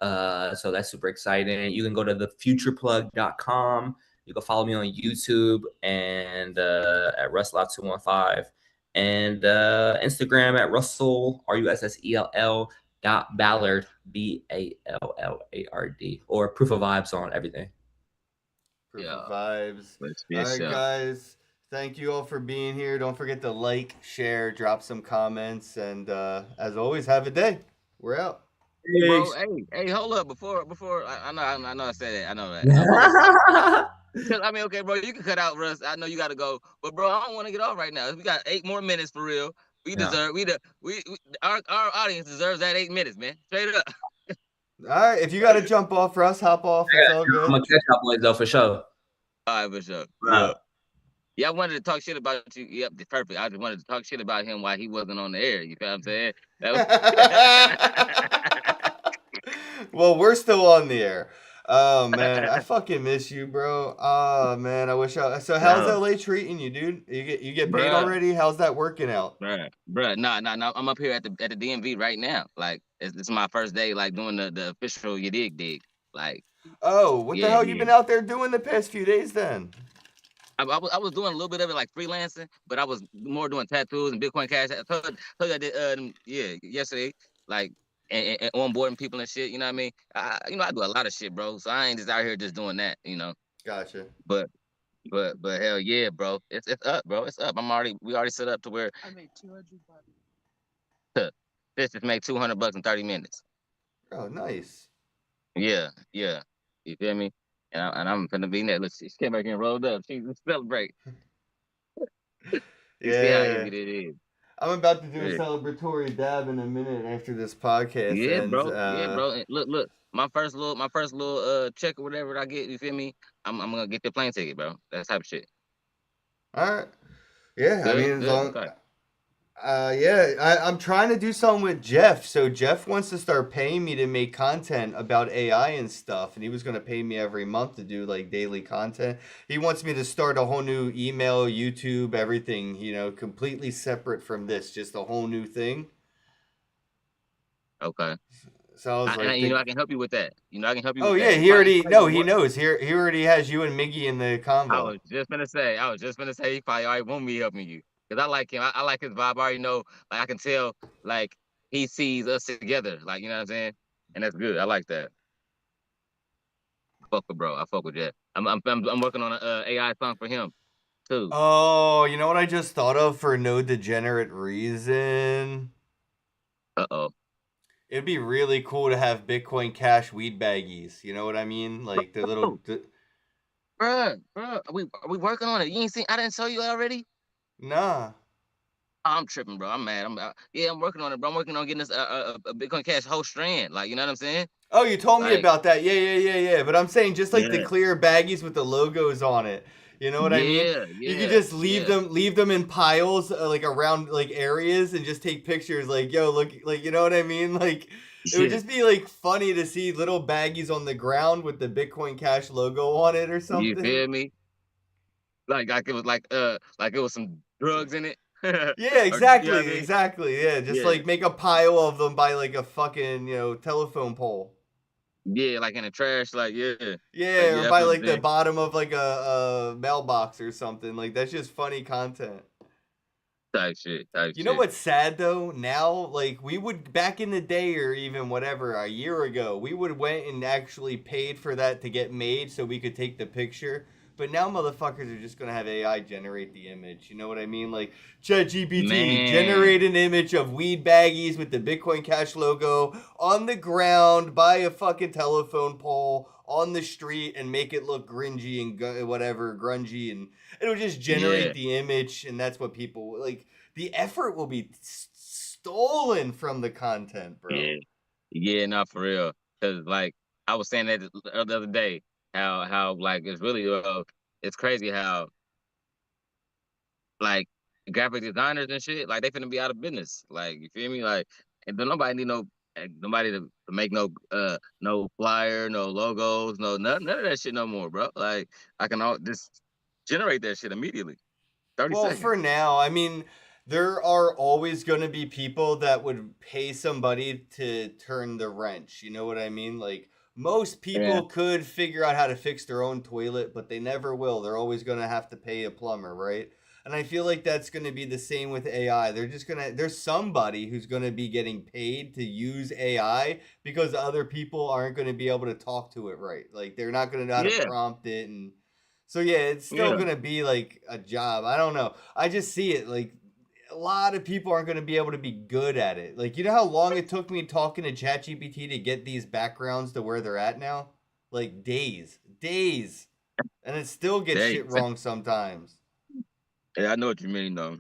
So that's super exciting. You can go to thefutureplug.com. You can follow me on YouTube and at Russell215 and Instagram at Russell RUSSELL Ballard BALLARD or Proof of Vibes on everything. Proof of Vibes. All right, guys. Thank you all for being here. Don't forget to like, share, drop some comments, and as always, have a day. We're out. Bro, hey, hold up before I know I said that. I know that. I mean, okay, bro, you can cut out Russ. I know you got to go, but bro, I don't want to get off right now. We got 8 more minutes for real. We deserve our audience deserves that 8 minutes, man. Straight up. All right, if you got to jump off, Russ, hop off. It's all good. I'm gonna catch up with though for sure. All right, for sure. Yeah, I wanted to talk shit about you. Yep, perfect. I just wanted to talk shit about him while he wasn't on the air. You feel what I'm saying? Well, we're still on the air. Oh man, I fucking miss you, bro. Oh man, I wish I. So how's LA treating you, dude? You get paid already? How's that working out? Bruh. Nah. I'm up here at the DMV right now. Like it's my first day, like doing the official you dig. Like. Oh, what the hell you been out there doing the past few days then? I was doing a little bit of it like freelancing, but I was more doing tattoos and Bitcoin Cash. I told you I did yesterday, like and onboarding people and shit. You know what I mean? I do a lot of shit, bro. So I ain't just out here just doing that. Gotcha. But hell yeah, bro. It's up, bro. It's up. We already set up to where I made $200. This just made $200 in 30 minutes. Oh, nice. Yeah. You feel me? And I'm finna be in there. Look, she came back and rolled up. She's celebrate. You see how easy it is. I'm about to do a celebratory dab in a minute after this podcast. Yeah, ends. bro. And look. My first little check or whatever I get. You feel me? I'm gonna get the plane ticket, bro. That type of shit. All right. Yeah, Good, I mean, as long. okay. I'm trying to do something with Jeff. So Jeff wants to start paying me to make content about AI and stuff, and he was going to pay me every month to do like daily content. He wants me to start a whole new email, YouTube, everything, completely separate from this, just a whole new thing. Okay. So I was like, I can help you with that. I can help you. Oh with yeah, that. he knows. He already has you and Miggy in the convo. I was just gonna say he probably already want me helping you. Because I like him. I like his vibe. I already know. Like I can tell. Like he sees us together. Like you know what I'm saying. And that's good. I like that. Fuck with bro. I fuck with that. I'm working on an AI song for him too. Oh, you know what I just thought of for no degenerate reason? Uh-oh. It'd be really cool to have Bitcoin Cash weed baggies. You know what I mean? Like the little. Bruh, are we working on it? You ain't seen? I didn't show you already. Nah. I'm tripping, bro. I'm mad. I'm working on it, bro. I'm working on getting this a Bitcoin Cash whole strand. Like, you know what I'm saying? Oh, you told me about that. Yeah. But I'm saying just like the clear baggies with the logos on it. You know what I mean? Yeah. You could just leave them in piles like around like areas and just take pictures. Like, yo, look, like you know what I mean? Like It would just be like funny to see little baggies on the ground with the Bitcoin Cash logo on it or You something. feel me? Like it was like it was some drugs in it. Yeah, Or you know what I exactly, mean? exactly. Yeah, just Yeah. like make a pile of them by like a fucking, telephone pole. Yeah, like in the trash, like yeah. Like Yeah, or yeah, I by feel the like the thing. bottom of like a mailbox or something. Like that's just funny content. Type shit, type You know shit. what's sad though? Now, like we would back in the day, or even whatever, a year ago, we would went and actually paid for that to get made so we could take the picture. But now motherfuckers are just gonna have AI generate the image. You know what I mean? Like ChatGPT, Man. generate an image of weed baggies with the Bitcoin Cash logo on the ground by a fucking telephone pole on the street and make it look gringy and whatever, grungy, and it'll just generate Yeah. the image, and that's what people like. The effort will be stolen from the content, bro. Yeah. Yeah, not for real. Cause like I was saying that the other day, how like it's really it's crazy how like graphic designers and shit, like they finna be out of business. Like you feel me? Like and don't nobody need nobody to make no flyer, no logos, none of that shit no more, bro. Like I can all just generate that shit immediately. 30 Well, seconds. for now, I mean, there are always going to be people that would pay somebody to turn the wrench. You know what I mean? Like, most Yeah. people could figure out how to fix their own toilet, but they never will. They're always going to have to pay a plumber, right? And I feel like that's going to be the same with AI. They're just going to, there's somebody who's going to be getting paid to use AI because other people aren't going to be able to talk to it right. Like, they're not going to know how to Yeah. prompt it, and so yeah, it's still Yeah. gonna be like a job. I don't know. I just see it like a lot of people aren't gonna be able to be good at it. Like you know how long it took me talking to ChatGPT to get these backgrounds to where they're at now? Like days, days, and it still gets Hey, shit wrong sometimes. yeah, I know what you mean though.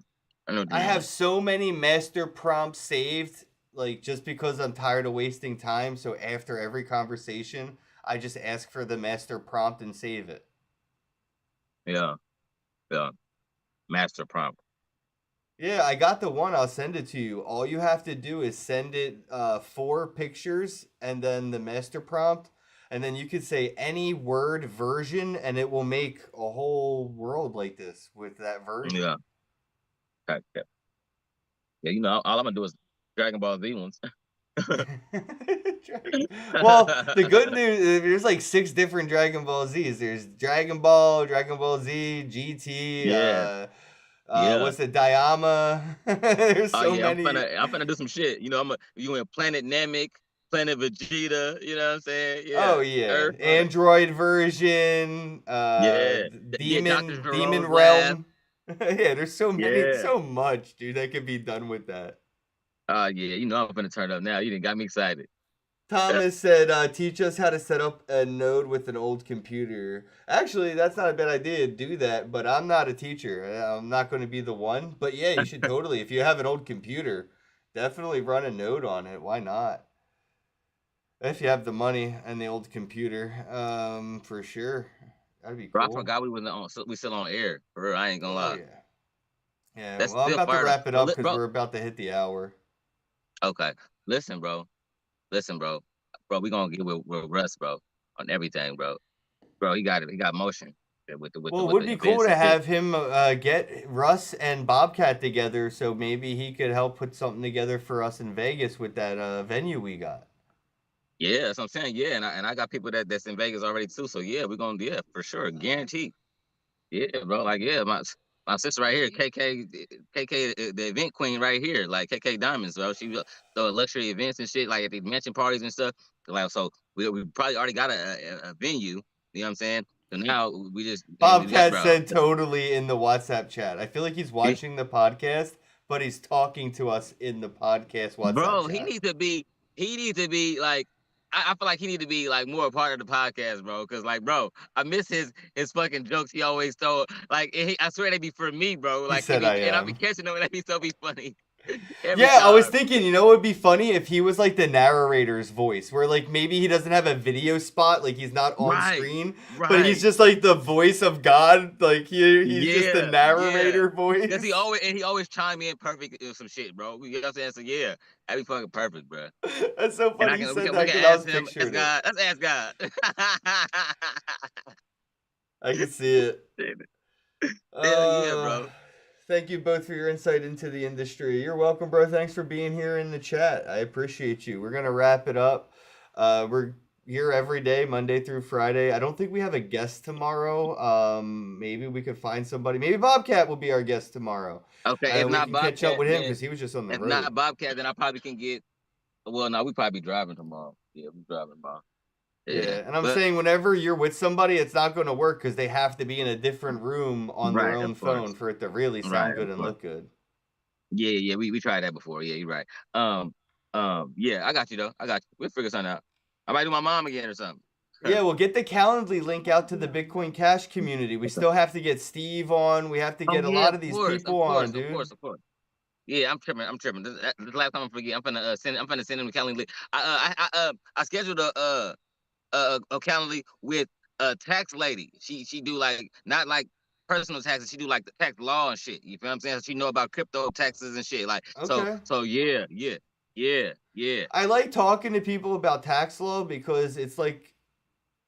I know what you I have mean. so many master prompts saved, like just because I'm tired of wasting time. So after every conversation, I just ask for the master prompt and save it. Yeah. Yeah. Master prompt. Yeah, I got the one. I'll send it to you. All you have to do is send it 4 pictures and then the master prompt, and then you could say any word version, and it will make a whole world like this with that version. Yeah. Okay. Yeah. Yeah, all I'm gonna do is Dragon Ball Z ones. Well, the good news is there's like 6 different Dragon Ball Zs. There's Dragon Ball, Dragon Ball Z, GT, Yeah. Yeah. what's the Dayama? There's Oh so yeah, many. I'm finna do some shit. You in Planet Namek, Planet Vegeta, you know what I'm saying? Oh Yeah. yeah, Earth, all that. Android version, Yeah. Yeah, Dr. Demon Gero's lab. Realm. Yeah, there's so many, Yeah. so much, dude, that could be done with that. Yeah, I'm finna turn up now. You didn't got me excited. Thomas said, "Teach us how to set up a node with an old computer." Actually, that's not a bad idea. Do that, but I'm not a teacher. I'm not going to be the one. But yeah, you should totally. If you have an old computer, definitely run a node on it. Why not? If you have the money and the old computer, for sure, that'd be Bro, I cool. forgot we still on air. For real, I ain't gonna Oh lie. yeah. Yeah, That's well, I'm still about to fired up. wrap it But up because bro, we're about to hit the hour. okay. Listen, bro. Listen, bro. Bro, we gonna get with Russ, bro, on everything, bro. Bro, he got it. He got motion Well, it with would the be cool events to and shit. have him get Russ and Bobcat together, so maybe he could help put something together for us in Vegas with that venue we got. Yeah, that's what I'm saying. Yeah, and I got people that's in Vegas already too. So yeah, we're gonna for sure, guaranteed. Yeah, bro. Like yeah, my sister right here, KK, the event queen right here, like KK Diamonds, bro. She throw luxury events and shit, like at the mansion parties and stuff. Like so, we probably already got a venue. You know what I'm saying? So now we just Bobcat bro. said totally in the WhatsApp chat. I feel like he's watching the podcast, but he's talking to us in the podcast WhatsApp Bro, chat. he needs to be like, I feel like he need to be like more a part of the podcast, bro. Cause like, bro, I miss his fucking jokes he always told. Like, I swear they be for me, bro. He Like, said I and I be am. catching them and they be so funny. Every Yeah, I was time. thinking, you know, it would be funny if he was like the narrator's voice, where like maybe he doesn't have a video spot, like he's not on Right. screen, but he's Right. just like the voice of God, like he's just the Yeah. Yeah. narrator Cause voice. he always chime in perfect with some shit, bro. You know what I'm saying? So yeah, that'd be fucking perfect, bro. That's so And funny you said we that can because I was ask him, ask picturing it. God. Let's ask God. I can see it. Hell yeah, Uh, bro. Thank you both for your insight into the industry. You're welcome, bro. Thanks for being here in the chat. I appreciate you. We're gonna wrap it up. We're here every day, Monday through Friday. I don't think we have a guest tomorrow. Maybe we could find somebody. Maybe Bobcat will be our guest tomorrow. Okay, if We not can catch up Bobcat, with him then because he was just on the if road. not Bobcat, then I probably can get. Well, no, we probably be driving tomorrow. Yeah, we driving tomorrow. Yeah, Yeah, and I'm but saying whenever you're with somebody, it's not going to work because they have to be in a different room on their right, own of phone course, for it to really right, sound good of and course. look good. Yeah, yeah, we tried that before. Yeah, you're right. Yeah, I got you though. I got you. We'll figure something out. I might do my mom again or something. Yeah, we'll get the Calendly link out to the Bitcoin Cash community. We still have to get Steve on. We have to Oh get a yeah, lot of of these course, of people on, course, of dude. course, of course. Yeah, I'm tripping. I'm tripping. This last time I forget, I'm finna send. I'm finna send him the calendar. I scheduled a calendar with a tax lady. She do like not like personal taxes. She do like the tax law and shit. You feel what I'm saying? She know about crypto taxes and shit. Like Okay. so yeah, yeah, yeah, yeah. I like talking to people about tax law because it's like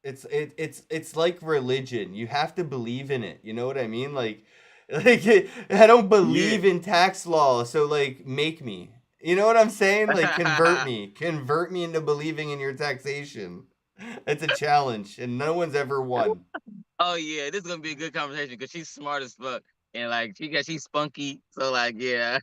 it's like religion. You have to believe in it. You know what I mean? Like I don't Yeah. believe in tax law, so like make me. You know what I'm saying? Like convert me. Convert me into believing in your taxation. It's a challenge and no one's ever won. Oh yeah, this is gonna be a good conversation because she's smart as fuck and like she's spunky. So like yeah.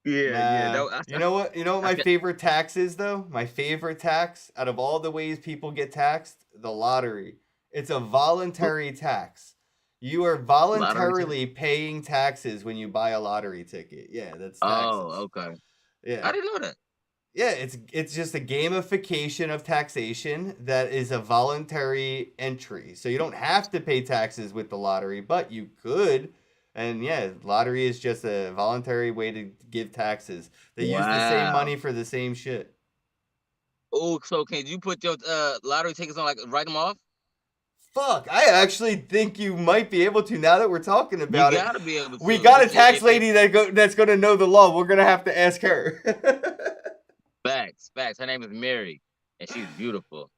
Yeah, yeah. Nah. No, You know what? You know what I, my favorite tax is though? My favorite tax out of all the ways people get taxed, the lottery. It's a voluntary tax. You are lottery tax. voluntarily paying taxes when you buy a lottery ticket. Yeah, that's taxes. Oh, okay. Yeah. I didn't know that. Yeah, it's just a gamification of taxation that is a voluntary entry. So you don't have to pay taxes with the lottery, but you could. And yeah, lottery is just a voluntary way to give taxes. They use the same Wow. money for the same shit. Oh, so can you put your lottery tickets on like write them off? Fuck, I actually think you might be able to now that we're talking You about it. gotta be able We to. got a tax If lady that's going to know the law. We're going to have to ask her. facts, facts. Her name is Mary, and she's beautiful.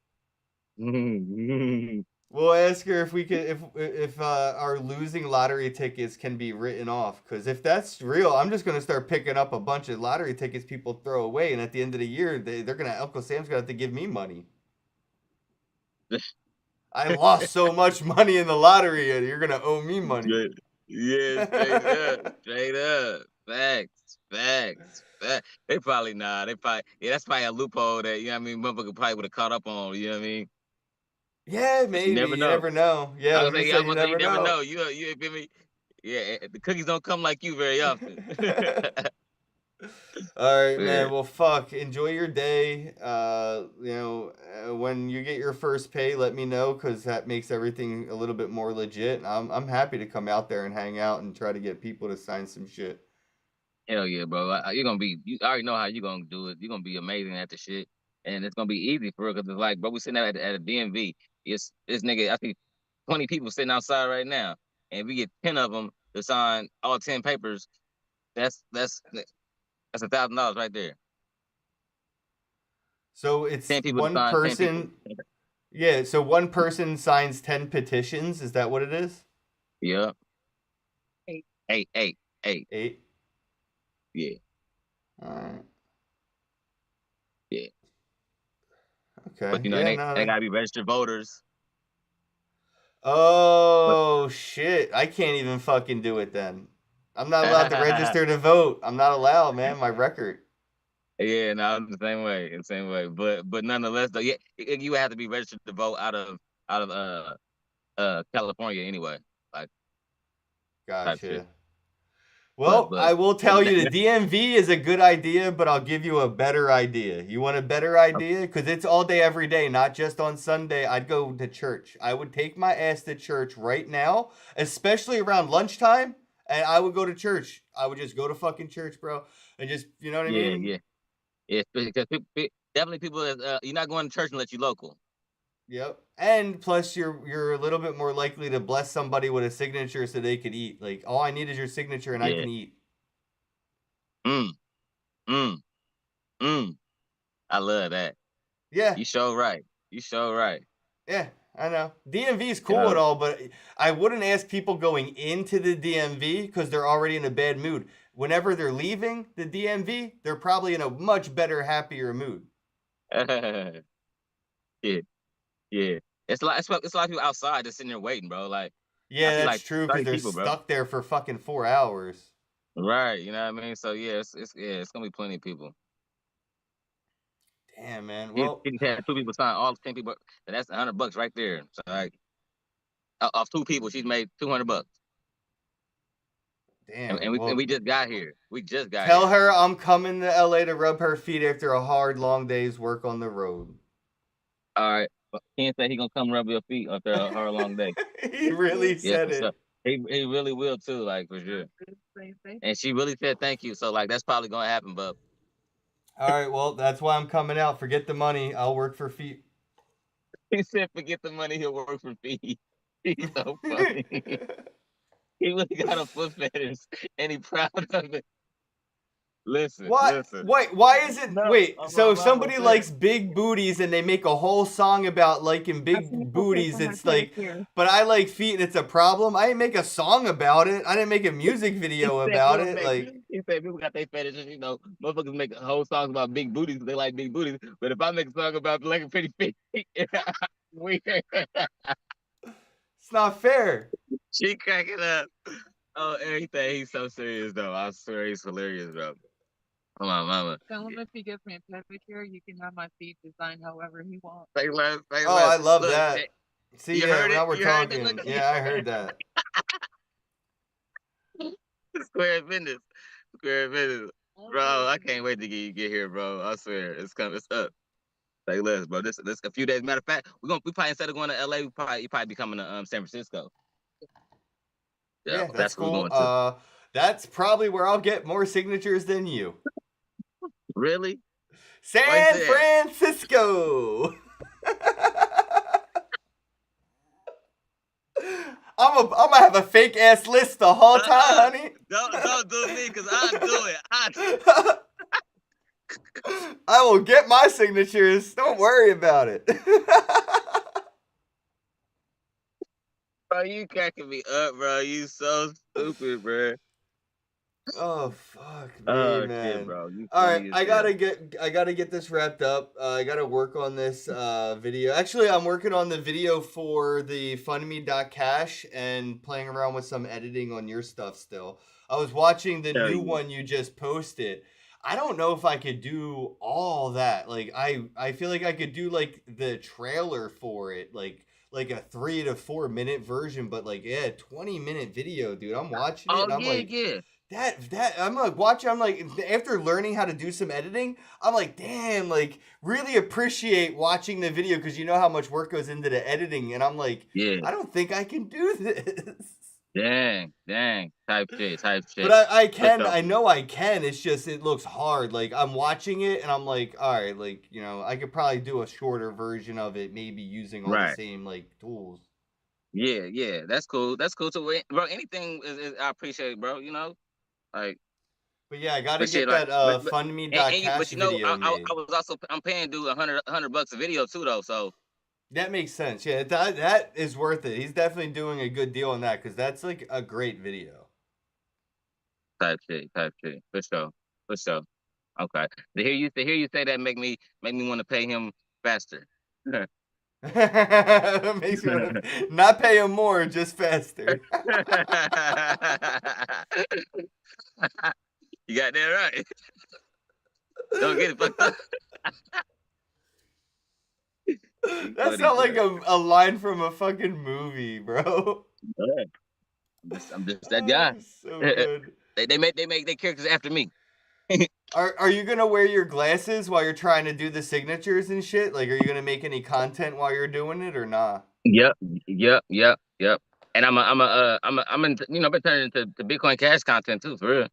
We'll ask her if we can if our losing lottery tickets can be written off. Because if that's real, I'm just gonna start picking up a bunch of lottery tickets people throw away, and at the end of the year, they're gonna Uncle Sam's gonna have to give me money. I lost so much money in the lottery, and you're gonna owe me money. Yeah, straight up, straight up. Facts, facts, facts. They probably nah. They probably that's probably a loophole that you know what I mean. Motherfucker probably would have caught up on. You know what I mean? Yeah, But you maybe. never You know. never know. Yeah, I I'm was like, just yeah, I saying was you gonna say you never never know. know. You feel me? Yeah, the cookies don't come like you very often. All right, Yeah. man. Well, fuck. Enjoy your day. When you get your first pay, let me know because that makes everything a little bit more legit. I'm happy to come out there and hang out and try to get people to sign some shit. Hell yeah, bro. You're gonna be. You I already know how you're gonna do it. You're gonna be amazing at the shit, and it's gonna be easy for real. Cause it's like, bro, we sitting at a DMV. It's this nigga. I think 20 people sitting outside right now, and we get 10 of them to sign all 10 papers. That's $1,000 right there. So it's 10 people to one sign 10 people. person. Yeah. So one person signs 10 petitions. Is that what it is? Yeah. Eight. 8. Yeah. All right. Yeah. But Okay. you know, Yeah. they No. gotta be registered voters. But Oh shit! I can't even fucking do it then. I'm not allowed to register to vote. I'm not allowed, man. My record. yeah, no, I'm the same way, the same way. But nonetheless, though, yeah, you have to be registered to vote out of California anyway, like type shit. Gotcha. Well, but I will tell you the DMV is a good idea, but I'll give you a better idea. You want a better idea? Because it's all day, every day, not just on Sunday. I'd go to church. I would take my ass to church right now, especially around lunchtime, and I would go to church. I would just go to fucking church, bro, and just, you know what I yeah, mean? yeah. Because definitely people, you're not going to church unless you local. Yep. And plus, you're a little bit more likely to bless somebody with a signature so they could eat. Like, all I need is your signature, and I Yeah. can eat. Mm, mm, mm. I love that. Yeah. You sure right. You sure right. Yeah, I know. DMV is cool Yeah. and all, but I wouldn't ask people going into the DMV because they're already in a bad mood. Whenever they're leaving the DMV, they're probably in a much better, happier mood. Yeah, yeah. It's a lot of people outside just sitting there waiting, bro. Like I Yeah, see that's like true because 30 they're people, bro. stuck there for fucking 4 hours. Right. You know what I mean? So yeah, it's gonna be plenty of people. Damn, man. He Well, he had 2 people sign, all 10 people, and that's $100 right there. So like off 2 people, she's made $200. And, damn. and we and Well, we just got here. We just got tell here. her I'm coming to LA to rub her feet after a hard, long day's work on the road. All right. But Ken said he gonna come rub your feet after her long day. He really Yeah, said for sure. it. He really will too, like for sure. And she really said thank you. So like that's probably gonna happen, but All right, well, that's why I'm coming out. Forget the money. I'll work for feet. he said forget the money, he'll work for fees. He's so funny. He really got a foot fetish and he proud of it. Listen, What? listen. Wait, why is it? No, Wait, I'm so my if mama somebody said. likes big booties and they make a whole song about liking big booties, it's like, but I like feet and it's a problem. I didn't make a song about it. I didn't make a music video about it. Like, He said people got their fetishes, you know, motherfuckers make whole songs about big booties because they like big booties. But if I make a song about like a pretty feet, weird. it's not fair. She cracking up. Oh, everything. He's so serious though. I swear he's hilarious, bro. Come on, mama. Tell him if he gives me a pedicure, you can have my feet designed however he wants. Say less, say Oh, less. I love Look, that. See, you yeah, heard it? now we're You heard it? talking. Look. Yeah, I heard that. Square business. Square business. Bro, I can't wait to get here, bro. I swear. It's coming. It's up. Say less, bro. This a few days. Matter of fact, we probably instead of going to LA, you probably be coming to San Francisco. Yeah, that's where we're cool. going to. That's probably where I'll get more signatures than you. Really? San Francisco. I'm gonna have a fake ass list the whole time, honey. Don't do me, cause I'll do it. I will get my signatures. Don't worry about it. Bro, you cracking me up, bro. You so stupid, bro. Oh fuck me, Oh man. shit, bro. You All funny right, as I gotta get this wrapped up. I gotta work on this video. Actually, I'm working on the video for the fundme.cash and playing around with some editing on your stuff still. I was watching the new one you just posted. I don't know if I could do all that. Like I feel like I could do like the trailer for it, like a 3 to 4 minute version, but like 20-minute video, dude. I'm watching it and I'm like, yeah. that I'm like watching. I'm like, after learning how to do some editing, I'm like, damn, like really appreciate watching the video because you know how much work goes into the editing, and I'm like, Yeah. I don't think I can do this. Dang. Type shit. But I can. I know I can. It's just it looks hard. Like I'm watching it and I'm like, all right, like I could probably do a shorter version of it, maybe using all the same like tools. Yeah. That's cool. So, bro, anything is I appreciate it, bro. You know, like. But yeah, I gotta But get shit, that like, fundme.cash but you know, video made. I was also I'm paying dude $100 a video too though. So that makes sense. Yeah, that is worth it. He's definitely doing a good deal on that because that's like a great video. type shit. For sure. Okay. To hear you say that make me want to pay him faster. Makes me wanna not pay him more, just faster. You got that right. Don't get it fucked up. That sounds like a line from a fucking movie, bro. I'm just that guy. So good. They make their characters after me. Are you gonna wear your glasses while you're trying to do the signatures and shit? Like, are you gonna make any content while you're doing it or not? Yep. And I'm in, been turning into Bitcoin Cash content too, for real.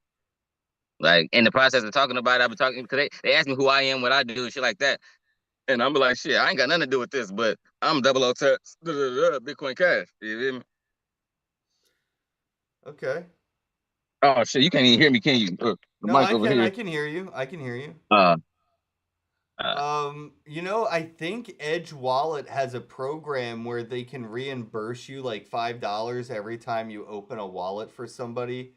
Like in the process of talking about it, I've been talking because they ask me who I am, what I do, shit like that. And I'm like, shit, I ain't got nothing to do with this, but I'm 00 text, Bitcoin Cash. You feel me? Okay. Oh shit, you can't even hear me, can you? The No, mic I over can. here. I can hear you. I can hear you. I think Edge Wallet has a program where they can reimburse you like $5 every time you open a wallet for somebody.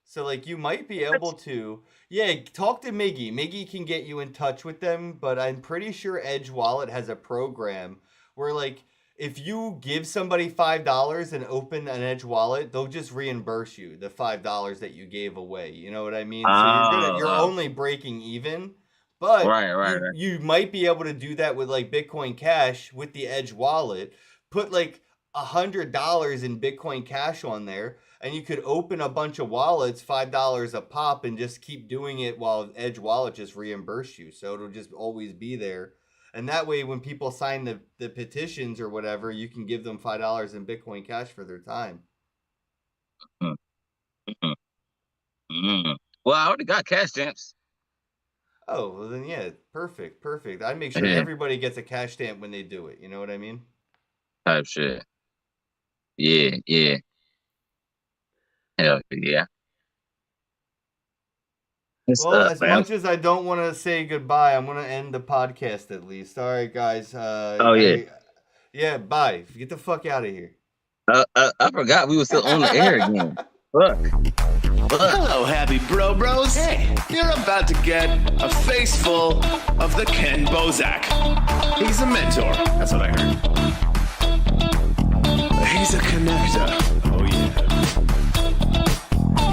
So like you might be able to, yeah, talk to Miggy. Miggy can get you in touch with them, but I'm pretty sure Edge Wallet has a program where like if you give somebody $5 and open an Edge Wallet, they'll just reimburse you the $5 that you gave away. You know what I mean? So you're only breaking even. But right. you might be able to do that with like Bitcoin Cash with the Edge wallet. Put like $100 in Bitcoin Cash on there, and you could open a bunch of wallets, $5 a pop, and just keep doing it while Edge Wallet just reimburse you. So it'll just always be there. And that way, when people sign the petitions or whatever, you can give them $5 in Bitcoin Cash for their time. Well, I already got cash stamps. Oh, well then, yeah, perfect. I make sure everybody gets a cash stamp when they do it. You know what I mean? Type shit. Yeah. Hell yeah. As much as I don't want to say goodbye, I'm going to end the podcast at least. All right, guys. Yeah, bye. Get the fuck out of here. I forgot we were still on the air again. Fuck. Hello, happy bros. Hey, you're about to get a face full of the Ken Bozak. He's a mentor. That's what I heard. He's a connector. Oh, yeah.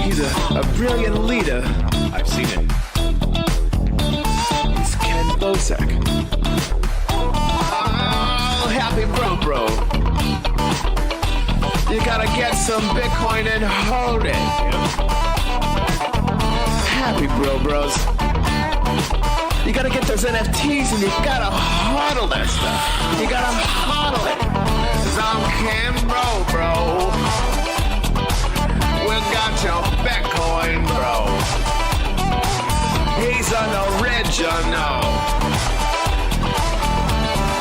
He's a brilliant leader. I've seen it. It's Ken Bozak. Oh, happy bro. You gotta get some Bitcoin and hold it. Happy bros. You gotta get those NFTs and you gotta hodl that stuff. You gotta hodl it. 'Cause I'm Ken bro. We got your Bitcoin, bro. He's an original.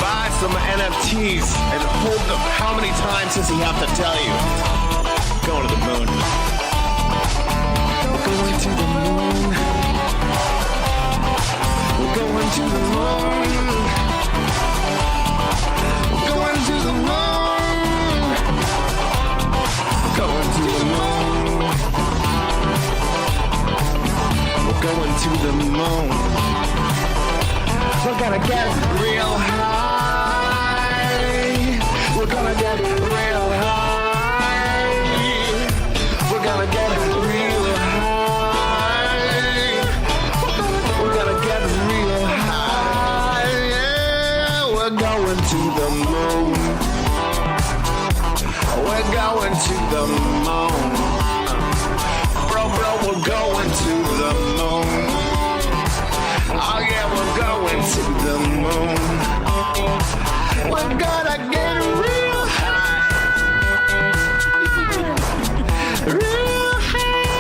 Buy some NFTs and hold them. How many times does he have to tell you? Going to the moon. We're going to the moon. We're going to the moon. We're going to the moon. We're going to the moon. We're going to the moon. We're gonna get real high. We're gonna get real high. We're gonna get real high. We're gonna get real high. Yeah, we're going to the moon. We're going to the moon. Bro, we're going to the moon. Oh yeah, we're going to the moon. We're gonna get real high. Real high.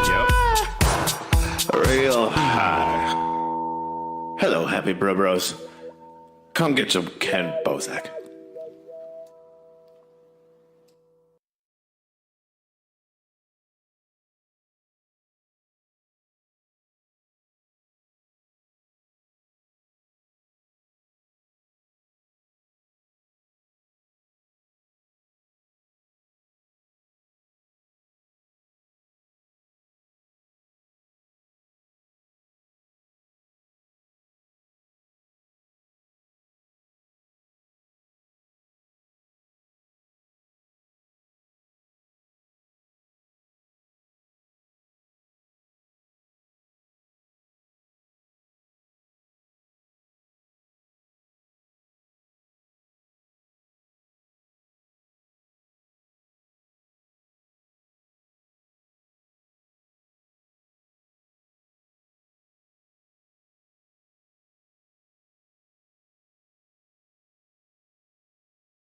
Yep. Real high. Hello, happy bros. Come get some Ken Bozak.